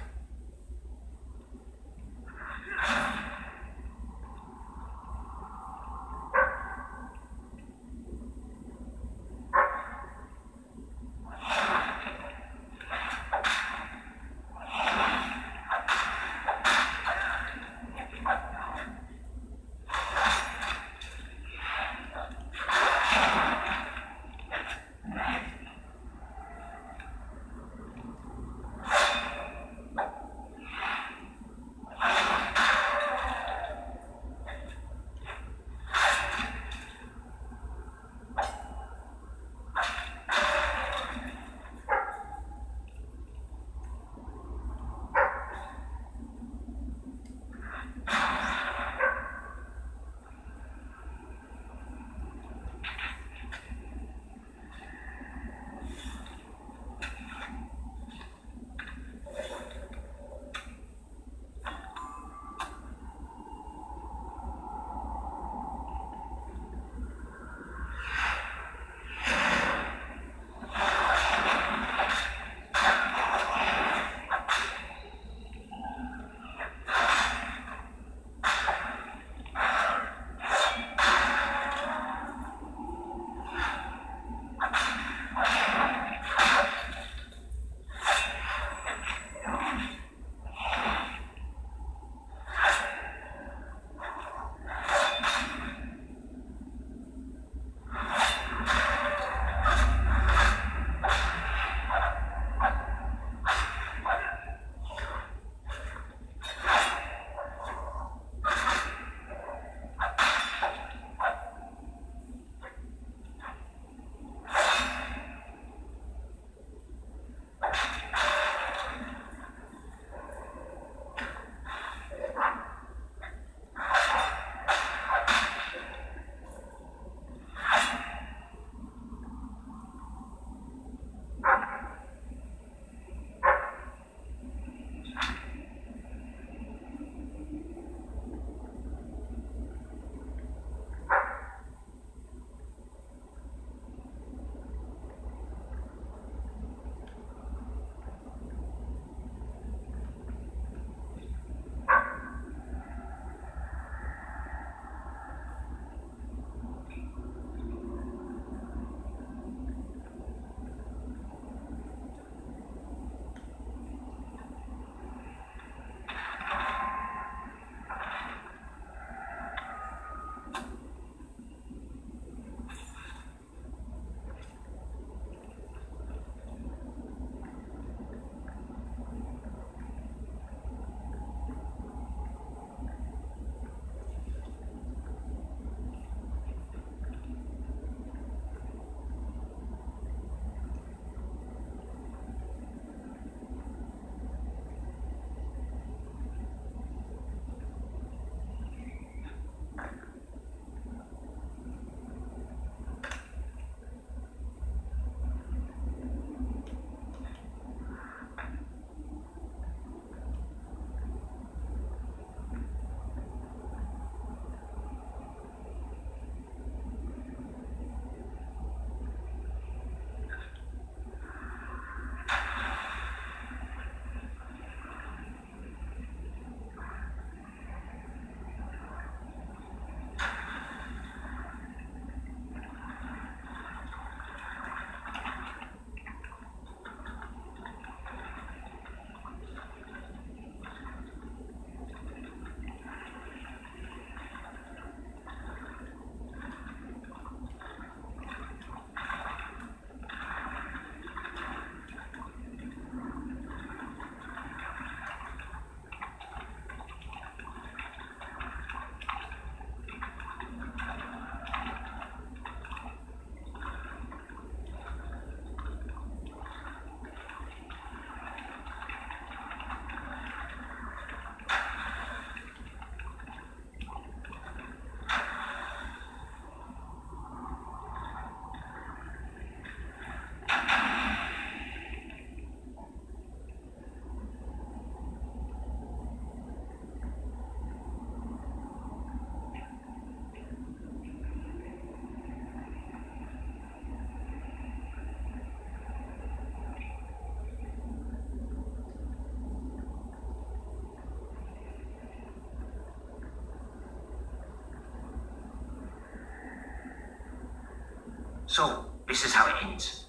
So, this is how it ends.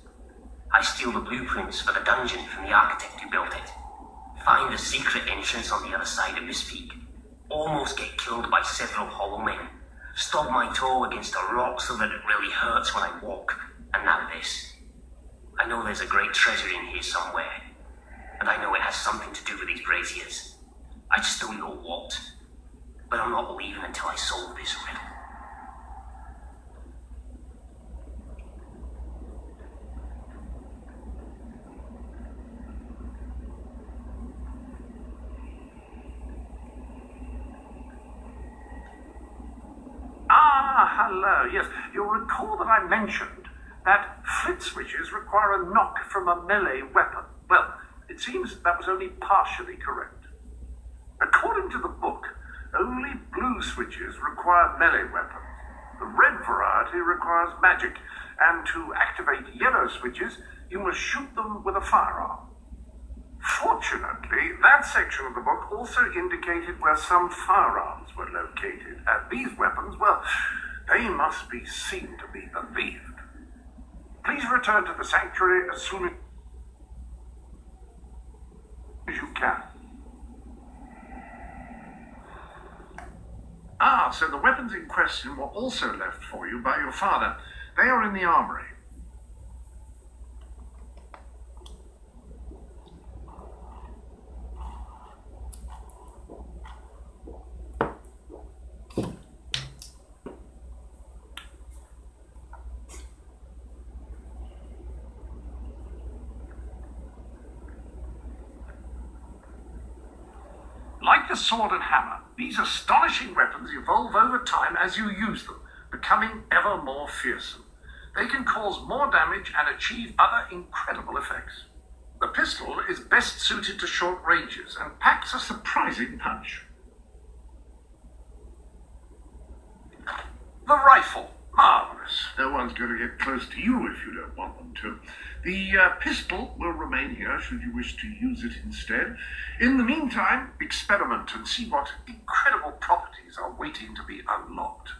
I steal the blueprints for the dungeon from the architect who built it. Find the secret entrance on the other side of this peak. Almost get killed by several hollow men. Stub my toe against a rock so that it really hurts when I walk. And now this. I know there's a great treasure in here somewhere. And I know it has something to do with these braziers. I just don't know what. But I'm not leaving until I solve this riddle. Hello. Yes, you'll recall that I mentioned that flit switches require a knock from a melee weapon. Well, it seems that was only partially correct. According to the book, only blue switches require melee weapons. The red variety requires magic, and to activate yellow switches, you must shoot them with a firearm. Fortunately, that section of the book also indicated where some firearms were located, and these weapons, well, they must be seen to be believed. Please return to the sanctuary as soon as you can. So the weapons in question were also left for you by your father. They are in the armory. Like the sword and hammer, these astonishing weapons evolve over time as you use them, becoming ever more fearsome. They can cause more damage and achieve other incredible effects. The pistol is best suited to short ranges and packs a surprising punch. The rifle. Marvelous. No one's going to get close to you if you don't want them to. The pistol will remain here should you wish to use it instead. In the meantime, experiment and see what incredible properties are waiting to be unlocked.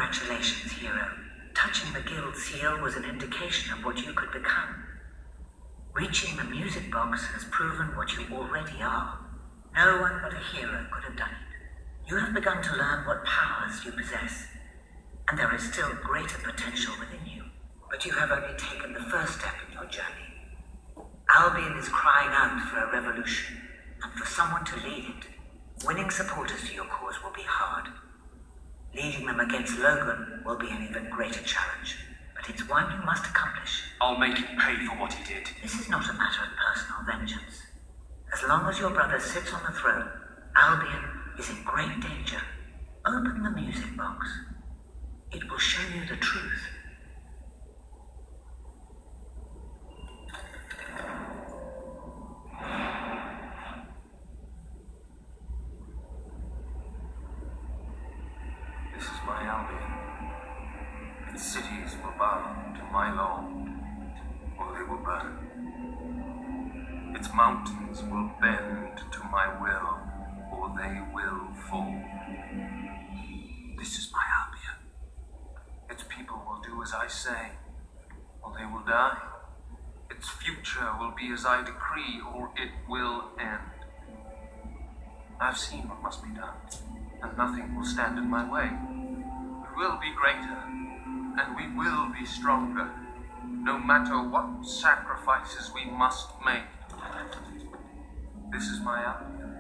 Congratulations, hero. Touching the guild seal was an indication of what you could become. Reaching the music box has proven what you already are. No one but a hero could have done it. You have begun to learn what powers you possess, and there is still greater potential within you. But you have only taken the first step in your journey. Albion is crying out for a revolution, and for someone to lead it. Winning supporters to your cause will be hard. Leading them against Logan will be an even greater challenge, but it's one you must accomplish. I'll make him pay for what he did. This is not a matter of personal vengeance. As long as your brother sits on the throne, Albion is in great danger. Open the music box. It will show you the truth. This is my Albion. Its cities will bow to my law, or they will burn. Its mountains will bend to my will, or they will fall. This is my Albion. Its people will do as I say, or they will die. Its future will be as I decree, or it will end. I've seen what must be done, and nothing will stand in my way. We will be greater, and we will be stronger, no matter what sacrifices we must make. This is my Albion,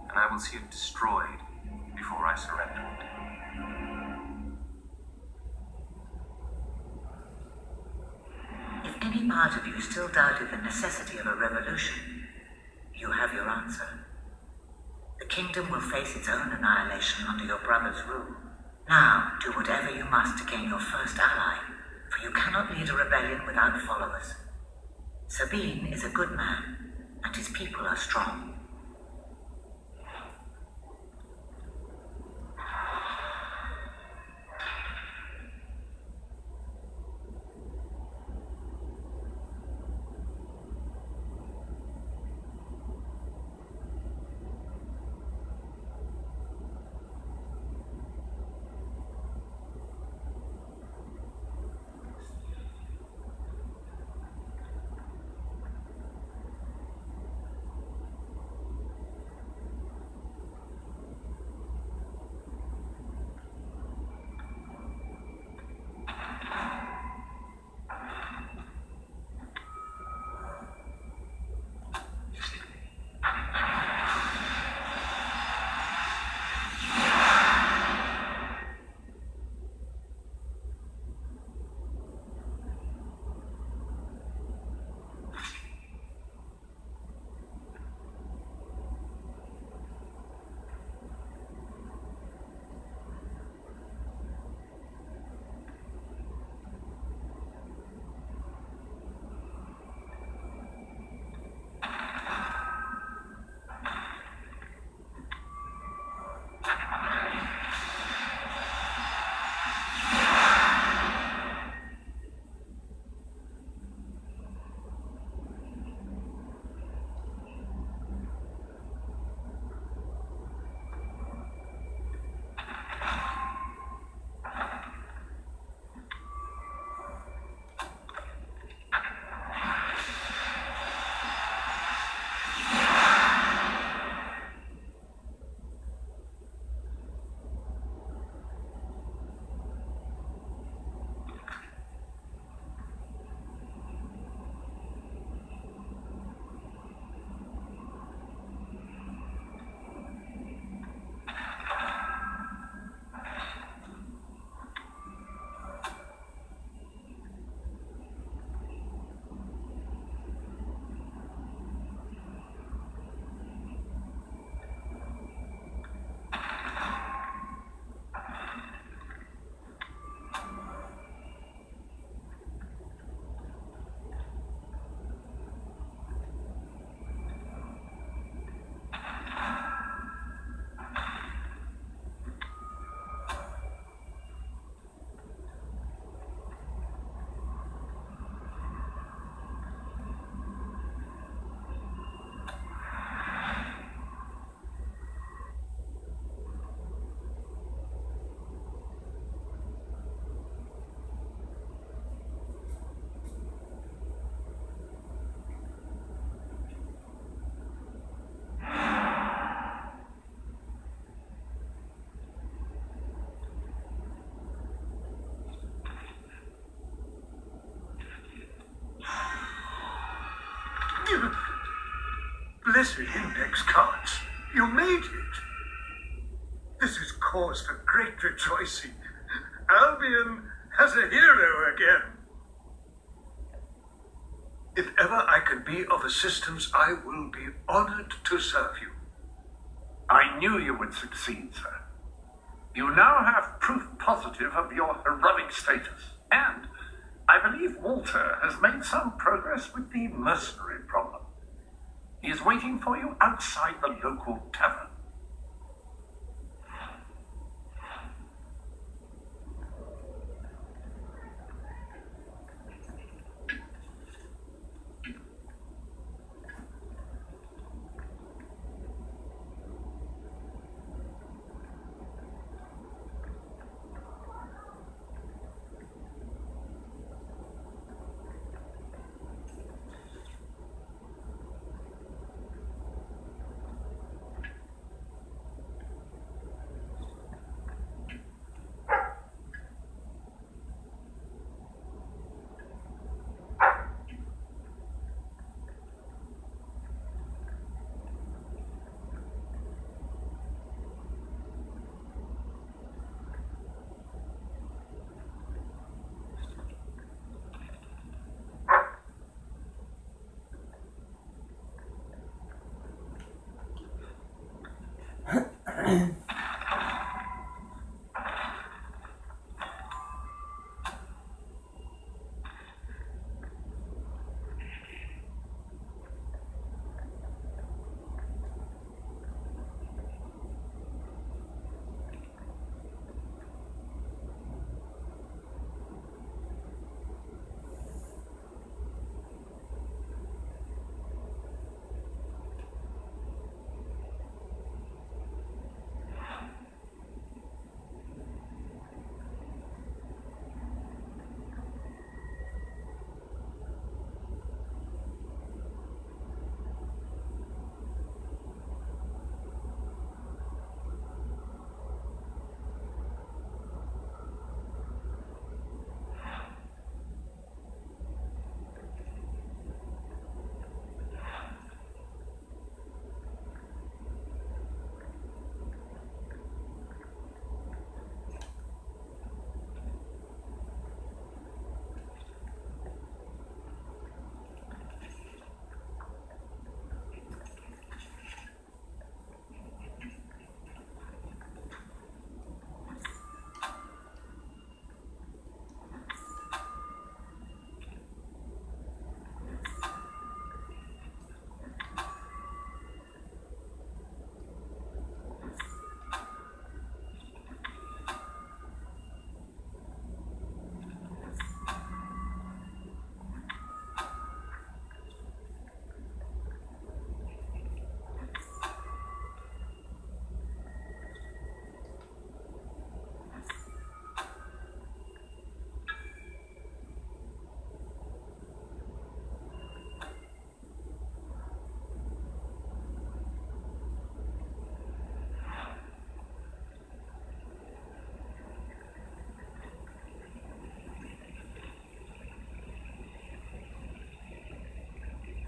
and I will see it destroyed before I surrender it. If any part of you still doubted the necessity of a revolution, you have your answer. The kingdom will face its own annihilation under your brother's rule. Now, do whatever you must to gain your first ally, for you cannot lead a rebellion without followers. Sabine is a good man, and his people are strong. Listen, index cards. You made it. This is cause for great rejoicing. Albion has a hero again. If ever I can be of assistance, I will be honored to serve you. I knew you would succeed, sir. You now have proof positive of your heroic status, and I believe Walter has made some progress with the mercenary problem. He is waiting for you outside the local tavern.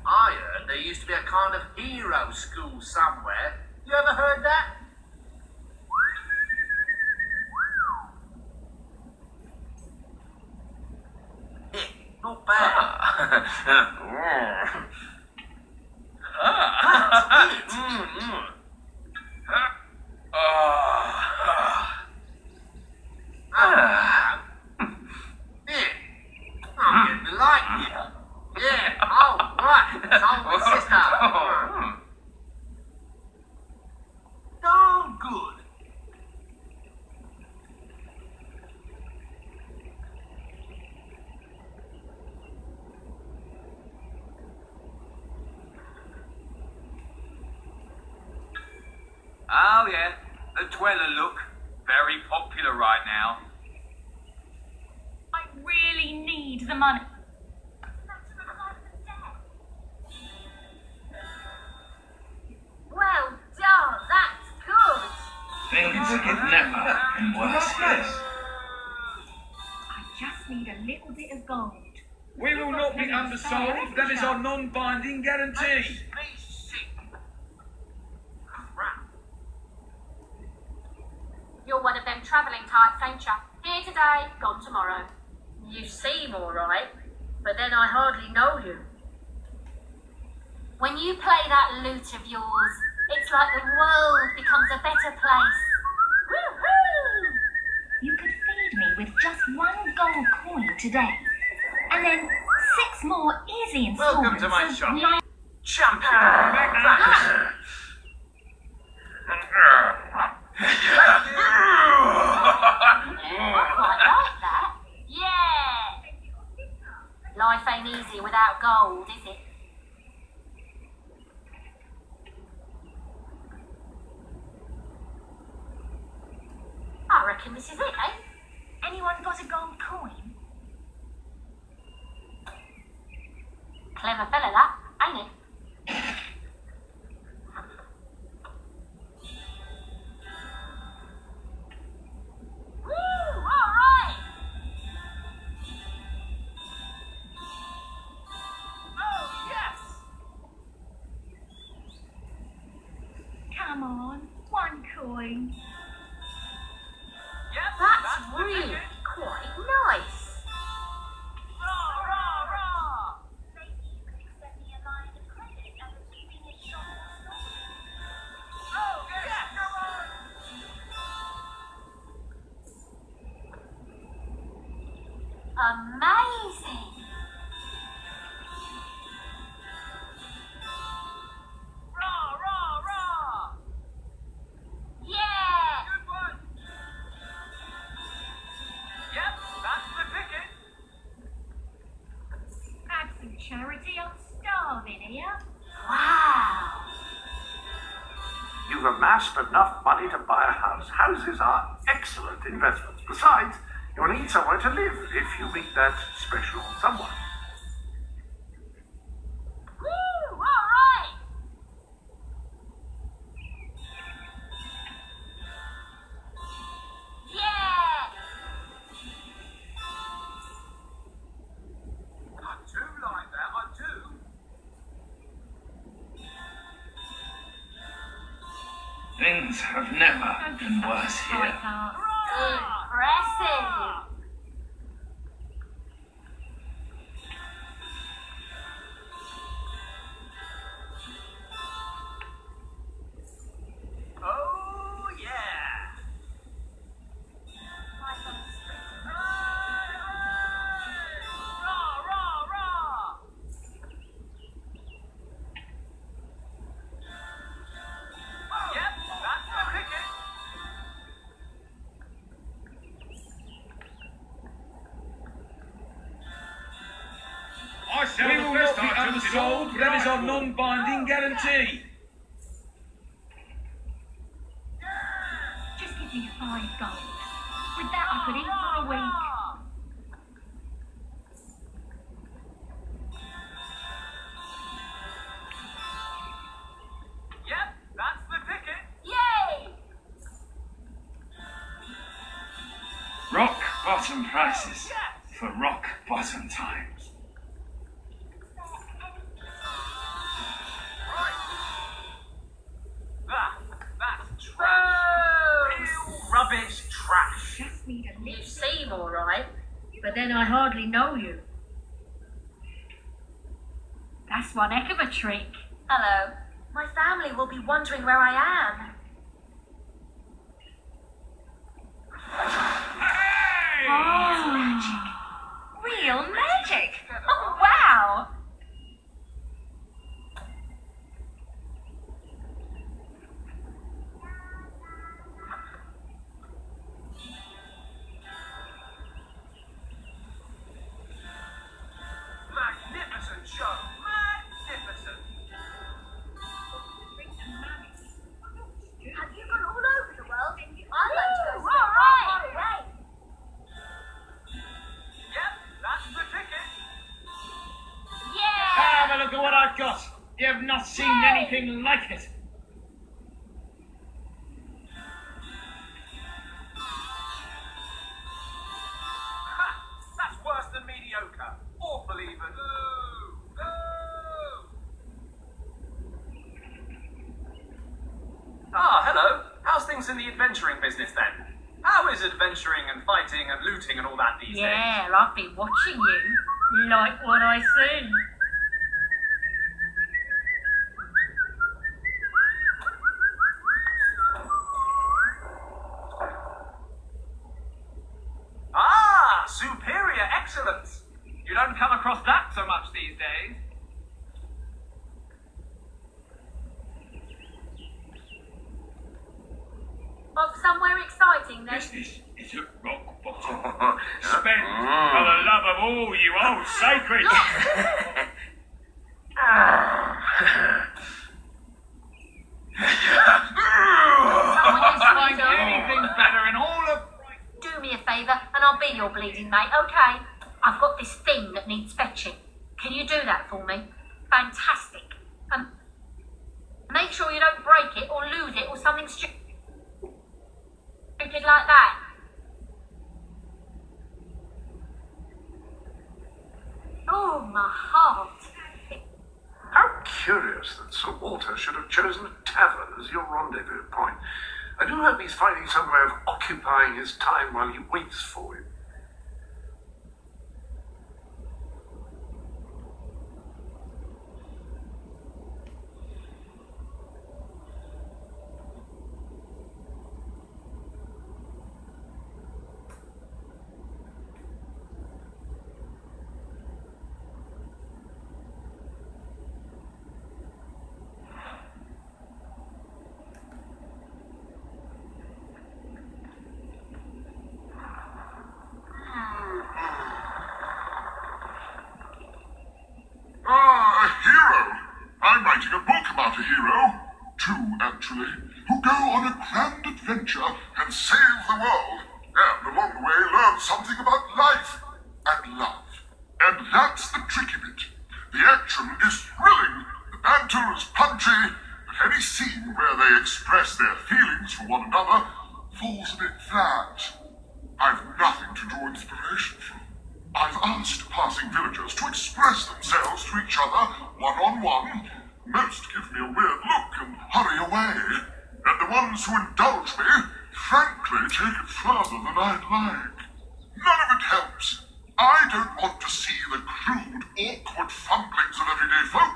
I heard there used to be a kind of hero school somewhere. You ever heard that? Yeah, not bad. That's it. Yeah, I'm getting to like you. Yeah, oh, right. It's all my sister. Darn good. Oh, yeah. The Dweller look. Very popular right now. I really need the money. Well done, that's good. Things get never been worse. I just need a little bit of gold. We will not be undersold. That is our non-binding guarantee. Me sick. You're one of them travelling types, ain't ya? Here today, gone tomorrow. You seem alright, but then I hardly know you. When you play that lute of yours, it's like the world becomes a better place. Woohoo! You could feed me with just one gold coin today, and then 6 more easy installments. Welcome to my of shop. 9 Champion. I quite like that. Yeah! Life ain't easy without gold, is it? I reckon this is it, eh? Anyone got a gold coin? Clever fella, that, ain't it? Woo! Alright! Oh, yes! Come on, 1 coin. Yep, That's the really ticket. quite nice. Rah, rah, rah! Oh, yes, come on! Amazing! Rah, rah, rah! Yeah! Good one! Yep, that's the ticket. Have some charity, I'm starving here. Wow! You've amassed enough money to buy a house. Houses are excellent investments. Besides, you'll need somewhere to live if you meet that special someone. Woo! Alright! Yeah! I do like that, I do. Things have never been worse here. Impressive! Oh, yeah! Rah, rah, rah! Yep, that's the ticket. I sell we will not be undersold. That is our non-binding guarantee. Just give me 5 gold. With that, I could eat for a week. Yep, that's the ticket. Yay! Rock bottom prices for rock bottom times. That's trash. Real rubbish trash. Just need a You little. seem alright, but then I hardly know you. That's one heck of a trick. Hello. My family will be wondering where I am. Oh, real magic. Oh, wow. Magnificent show. Magnificent. Have you gone all over the world? I'd like to go Woo, spend all my right. time away. Yep, that's the ticket. Yeah! Have a look at what I've got. You have not seen anything like it. Ha! That's worse than mediocre. Awful even. Ooh! Ooh! Ah, hello. How's things in the adventuring business then? always adventuring and fighting and looting and all that these days. Yeah, I've been watching you. Like what I see. Ah, superior excellence. You don't come across that so much these days. Off somewhere exciting then. This is a rock bottom. Spent for the love of all you old sacred. Find anything better in all of... Do me a favour and I'll be your bleeding mate, okay? I've got this thing that needs fetching. Can you do that for me? Fantastic. Make sure you don't break it or lose it or something stupid like that. Oh, my heart. How curious that Sir Walter should have chosen a tavern as your rendezvous point. I do hope he's finding some way of occupying his time while he waits for you. I'm writing a book about a hero, two actually, who go on a grand adventure and save the world, and along the way learn something about life and love. And that's the tricky bit. The action is thrilling, the banter is punchy, but any scene where they express their feelings for one another falls a bit flat. I've nothing to draw inspiration from. I've asked passing villagers to express themselves to each other one-on-one. Most give me a weird look and hurry away. And the ones who indulge me, frankly, take it further than I'd like. None of it helps. I don't want to see the crude, awkward fumblings of everyday folk.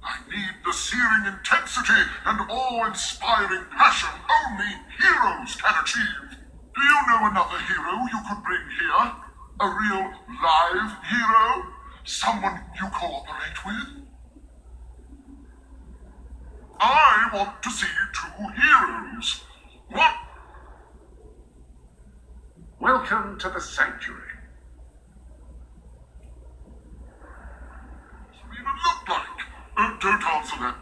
I need the searing intensity and awe-inspiring passion only heroes can achieve. Do you know another hero you could bring here? A real live hero? Someone you cooperate with? I want to see two heroes. What? Welcome to the sanctuary. What does it even look like? Don't answer that.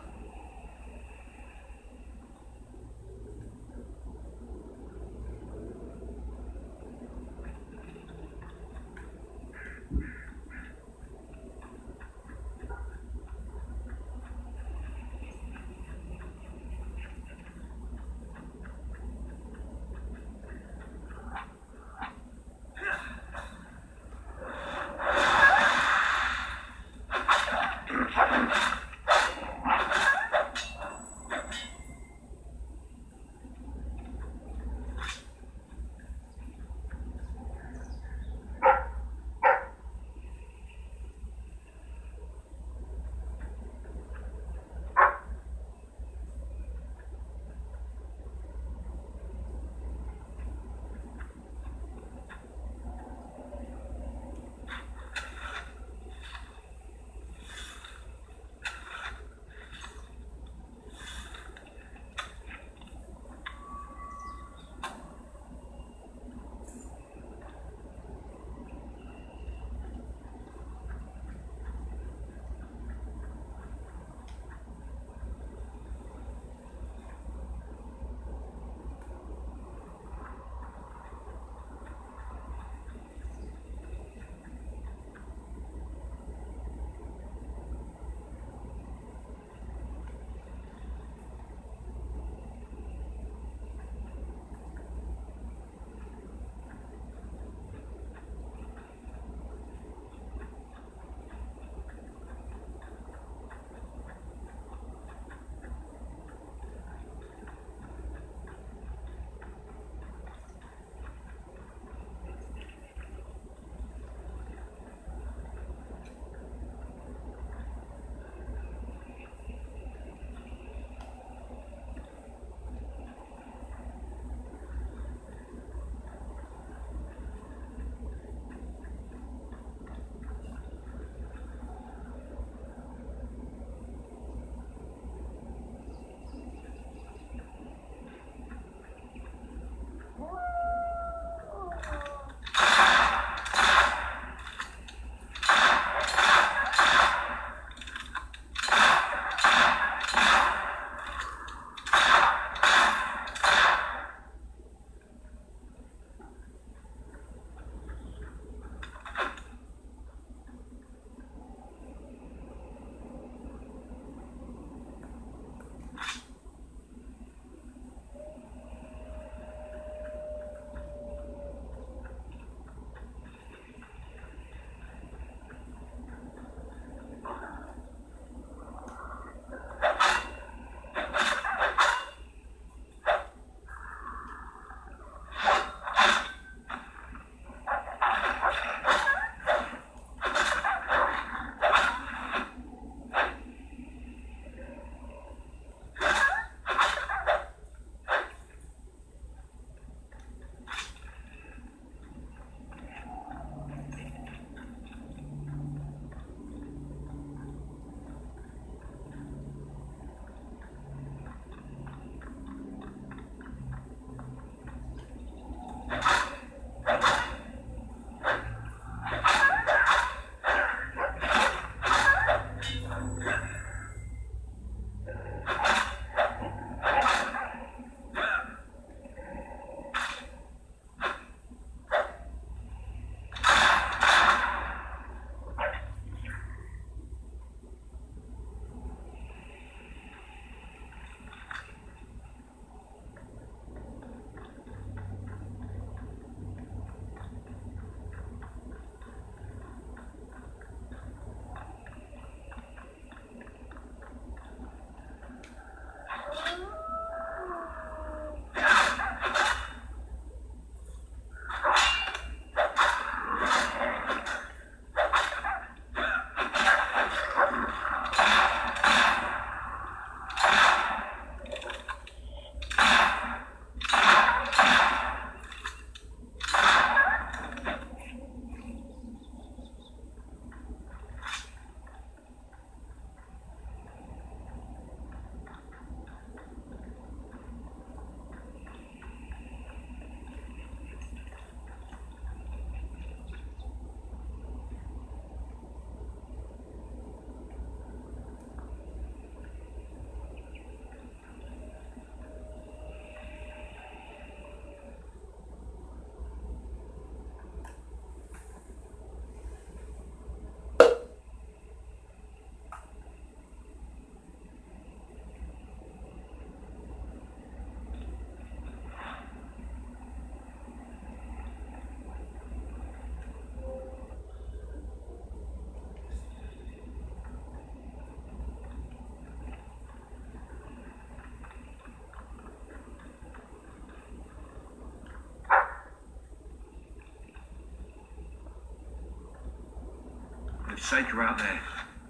With Saker out there,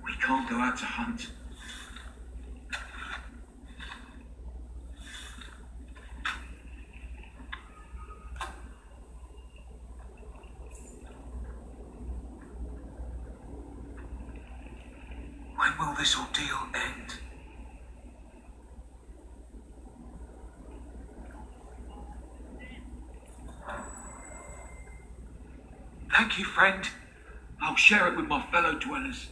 we can't go out to hunt. When will this ordeal end? Thank you, friend. I'll share it with my fellow dwellers.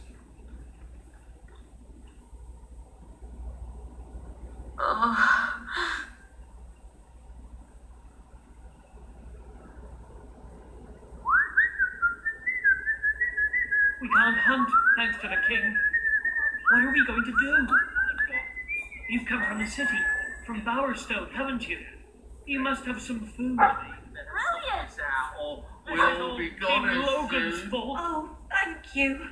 We can't hunt, thanks to the king. What are we going to do? You've come from the city, from Bowerstone, haven't you? You must have some food. Brilliant! We'll be gone King as Logan's soon. fault. Oh, thank you.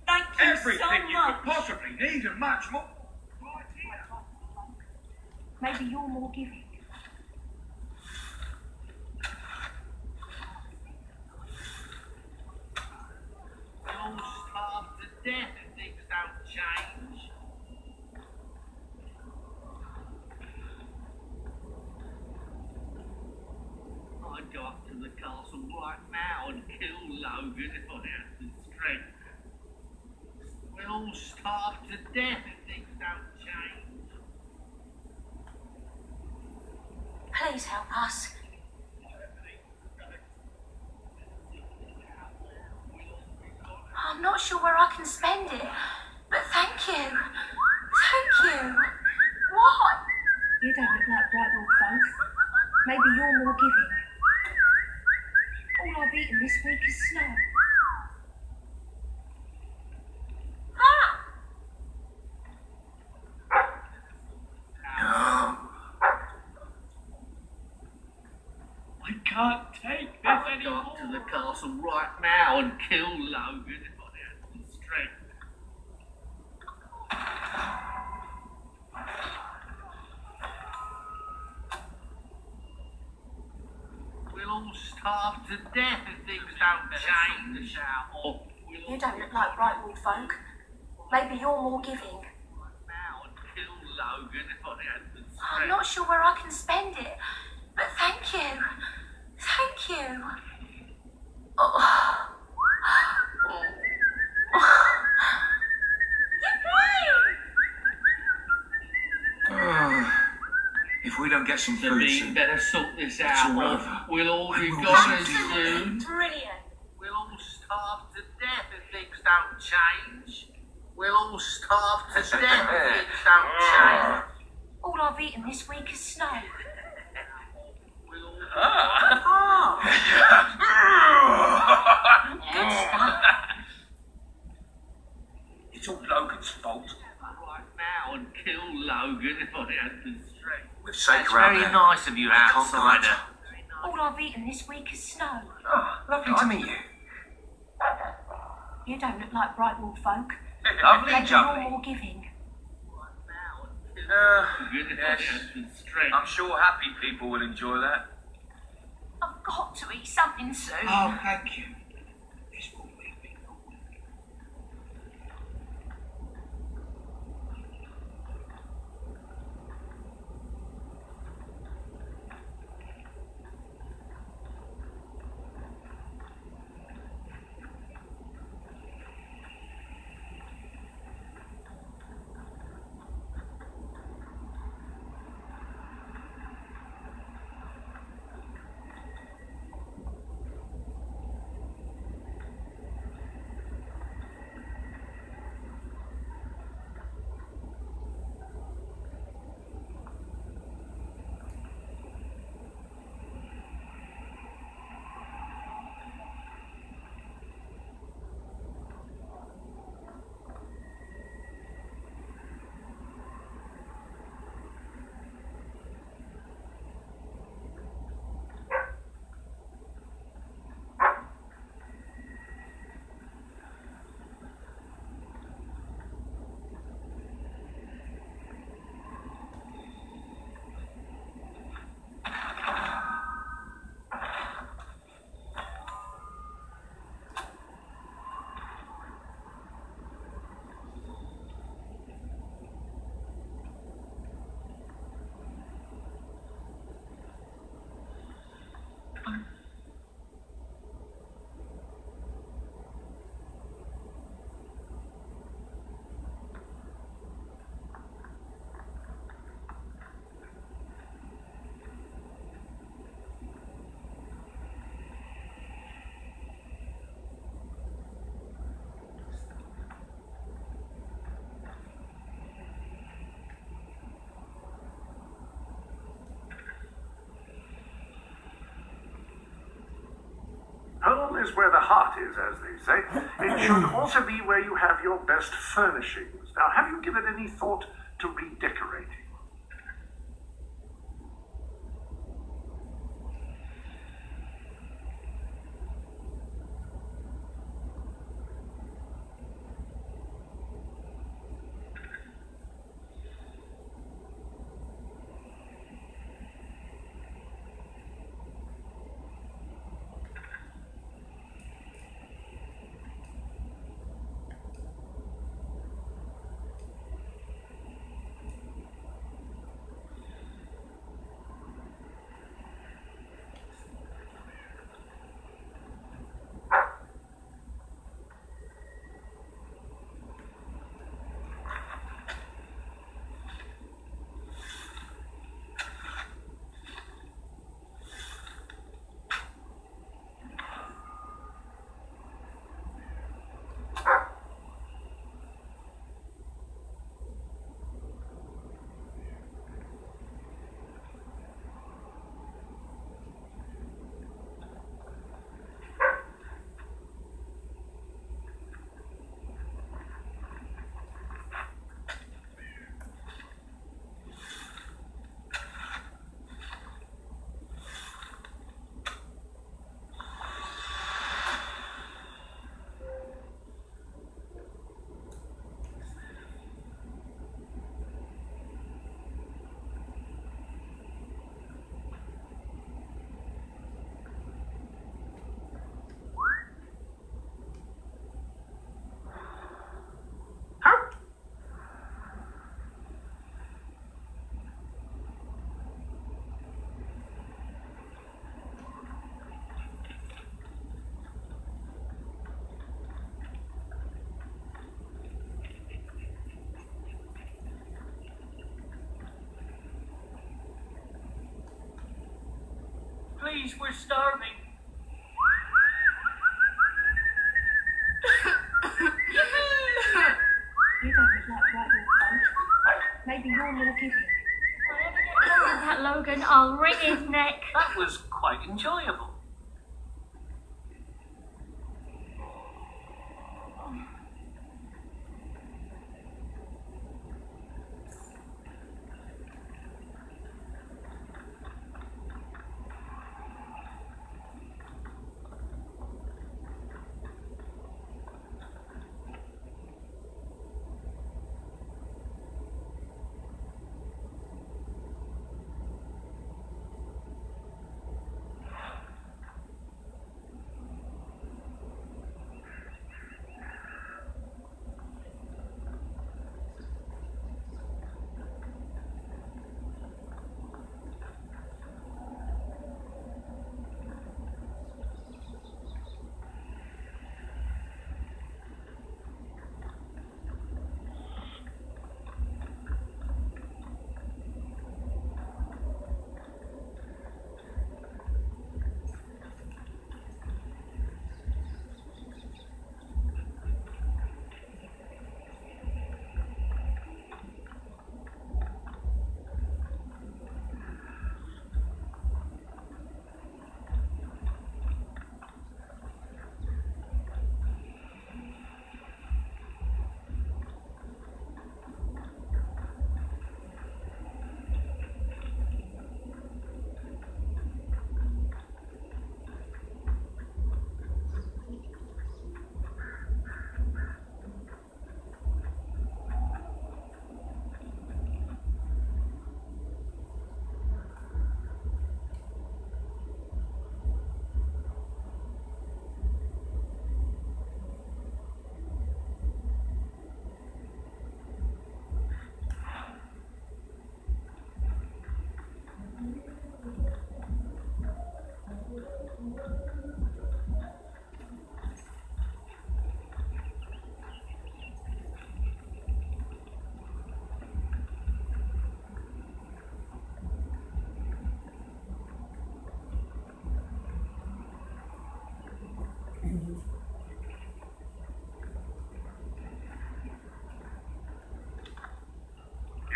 Thank you Everything so you much. could possibly need and much more. Maybe you're more giving. We'll starve to death if things don't change. I'd go up to the castle right now and kill Logan if I had the strength. We'll all starve to death if things don't change. Please help us. I'm not sure where I can spend it, but thank you. Thank you. What? You don't look like Brightwood folk. Maybe you're more giving. All I've eaten this week is snow. I can't take this I'd go anymore. up to the castle right now and kill Logan if I had the strength. We'll all starve to death if things don't change. You don't look like Brightwood folk. Maybe you're more giving. Now and kill Logan if I had the strength. I'm not sure where I can spend it, but thank you. Thank you. Oh. If we don't get some food Sabine, soon, better sort this it's out, all or over. we'll all be will gone this as ordeal soon. Brilliant. We'll all starve to death if things don't change. We'll all starve to death if things don't change. All I've eaten this week is snow. Good stuff. It's all Logan's fault. Right now and kill Logan if I had the strength. with That's Saker out very there, nice of you, we can't go out. outsider. All I've eaten this week is snow. Oh, lovely to meet you. You don't look like Brightwood folk. Lovely, Maybe jubbly. you're more giving. Good if I Yes. had the strength. I'm sure happy people will enjoy that. I've got to eat something soon. Oh, thank you. This will be a big one. is where the heart is, as they say, it should also be where you have your best furnishings. Now, have you given any thought to redecorating? Please, we're starving. You don't look like right folk. Maybe you're more giving. If I ever get hold of that Logan, I'll wring his neck. That was quite enjoyable.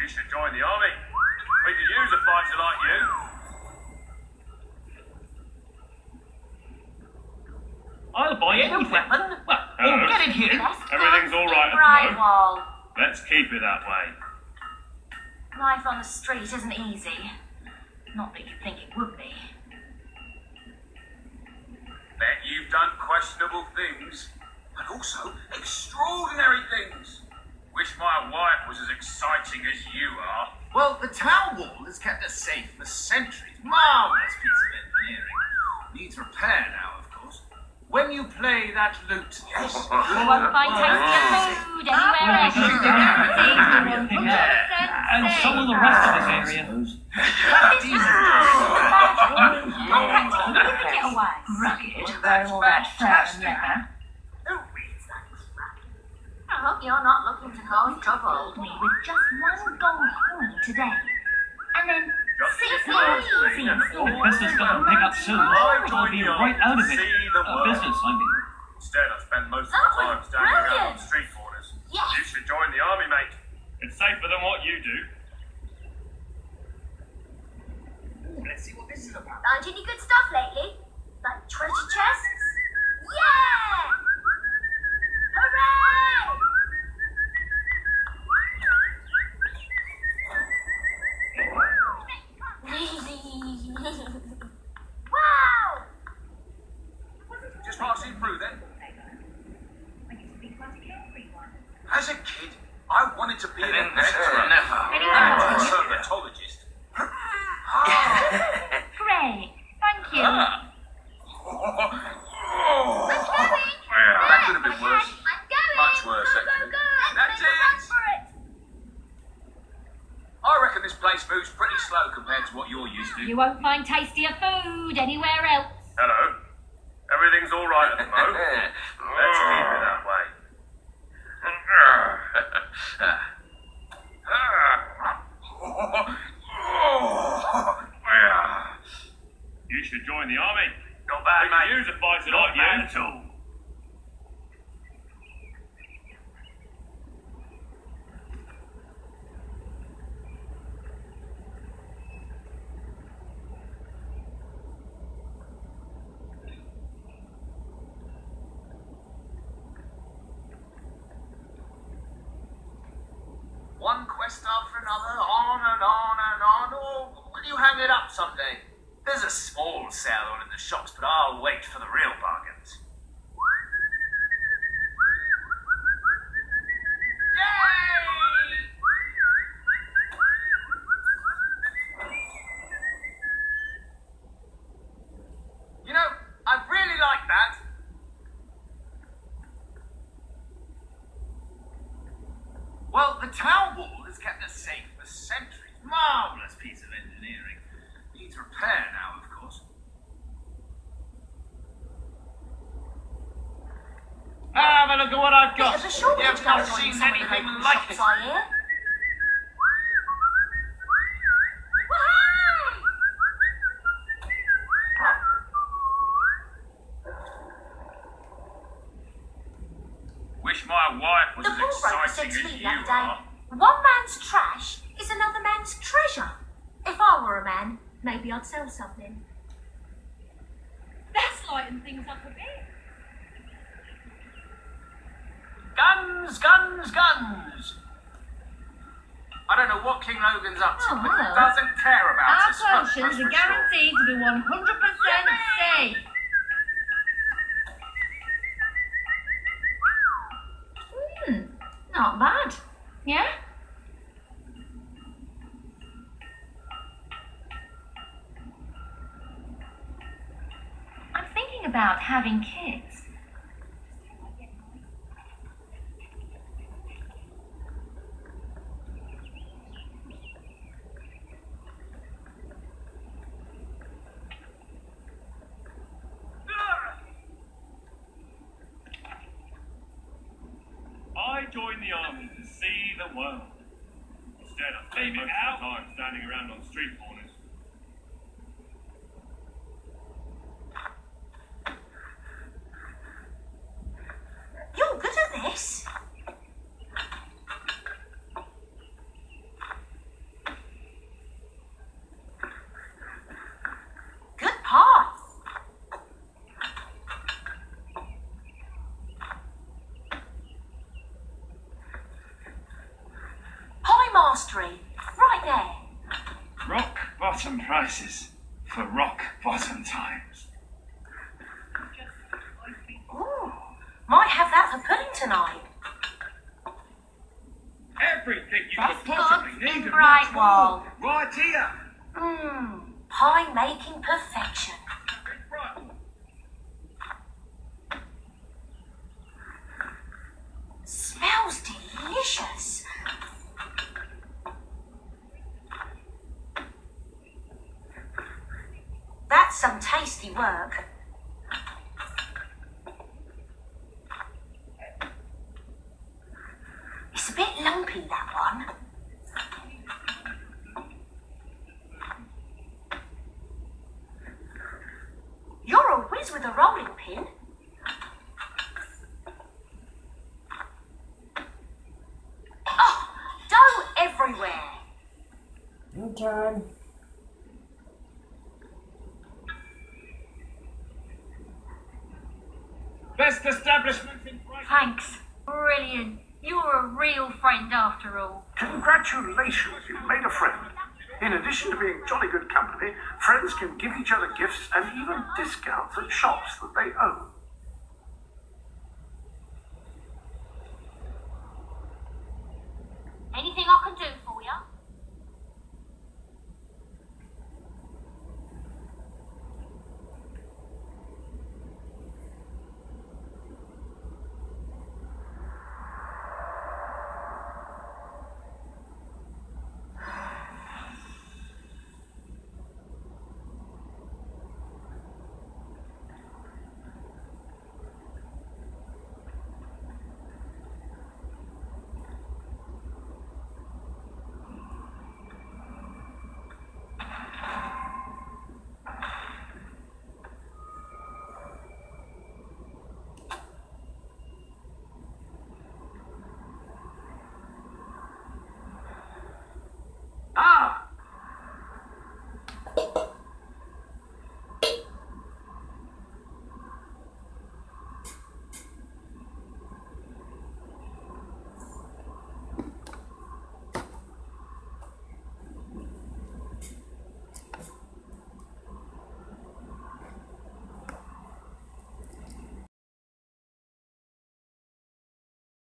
You should join the army. We could use a fighter like you. I'll buy any weapon. Well, Hello. get in here. Everything's all right at the Right, moment. Wall. Let's keep it that way. Life on the street isn't easy. Not that you'd think it would be. Bet you've done questionable things, but also extraordinary things. Wish my wife was as exciting as you are. Well, the town wall has kept us safe for centuries. Marvellous piece of engineering. Needs repair now, of course. When you play that lute... Yes. You won't find tasty food anywhere else. And some of the rest of this area. Get away. Rugged, wearing all that fur and leather. Who reads that crap? I hope you're not looking to cause trouble. Me with just one gold coin today. And then Easy. Business doesn't pick up soon. I'll be right out of it. Business, I mean. Instead, I spend most of the time standing around on street corners. Yes. You should join the army, mate. It's safer than what you do. Let's see what this is about. Found any good stuff lately? Like treasure chests? Yeah! Hooray! Wow! Just passing through then. As a kid, I wanted to be an inventor. Never. A herpetologist. Great, thank you. That could have been worse. Much worse, actually. That's it. I reckon this place moves pretty slow compared to what you're used to. You won't find tastier food anywhere else. Hello. Everything's all right at the moment. Let's keep it that way. You should join the army. Not bad, We mate. could use a fighter like you. Not bad at all. One quest after another, on and on and on, or will you hang it up someday? There's a small sale on in the shops, but I'll wait for the real bargains. Yay! You know, I really like that. Well, the town wall has kept us safe for centuries. Marvellous piece of engineering. Needs repair now, of course. Have a look at what I've got. Bit of a shortage You've going not on seen in some of the anything local like shops, it. I hear. Wish my wife was The as bullroper said exciting to as me you the other are. day, one man's trash is another man's treasure. If I were a man, maybe I'd sell something. That's lightened things up a bit. Guns, guns, guns! I don't know what King Logan's up to, Oh, but he hello. doesn't care about Our us much, potions that's are for sure. guaranteed to be 100% safe. Not bad. Yeah? I'm thinking about having kids. I joined the army to see the world. Instead, I spend most of the time standing around on street corners. You're good at this. Good path. upholstery. Right there. Rock bottom prices for rock bottom times. Ooh, might have that for pudding tonight. Everything you Best could possibly gods need in and Brightwall. much more. Right here. Pie making perfection. Smells delicious. That's some tasty work. It's a bit lumpy, that one. You're a whiz with a rolling pin. Oh, dough everywhere. No time. Best establishment in Brighton. Thanks. Brilliant. You're a real friend after all. Congratulations, you've made a friend. In addition to being jolly good company, friends can give each other gifts and even discounts at shops that they own.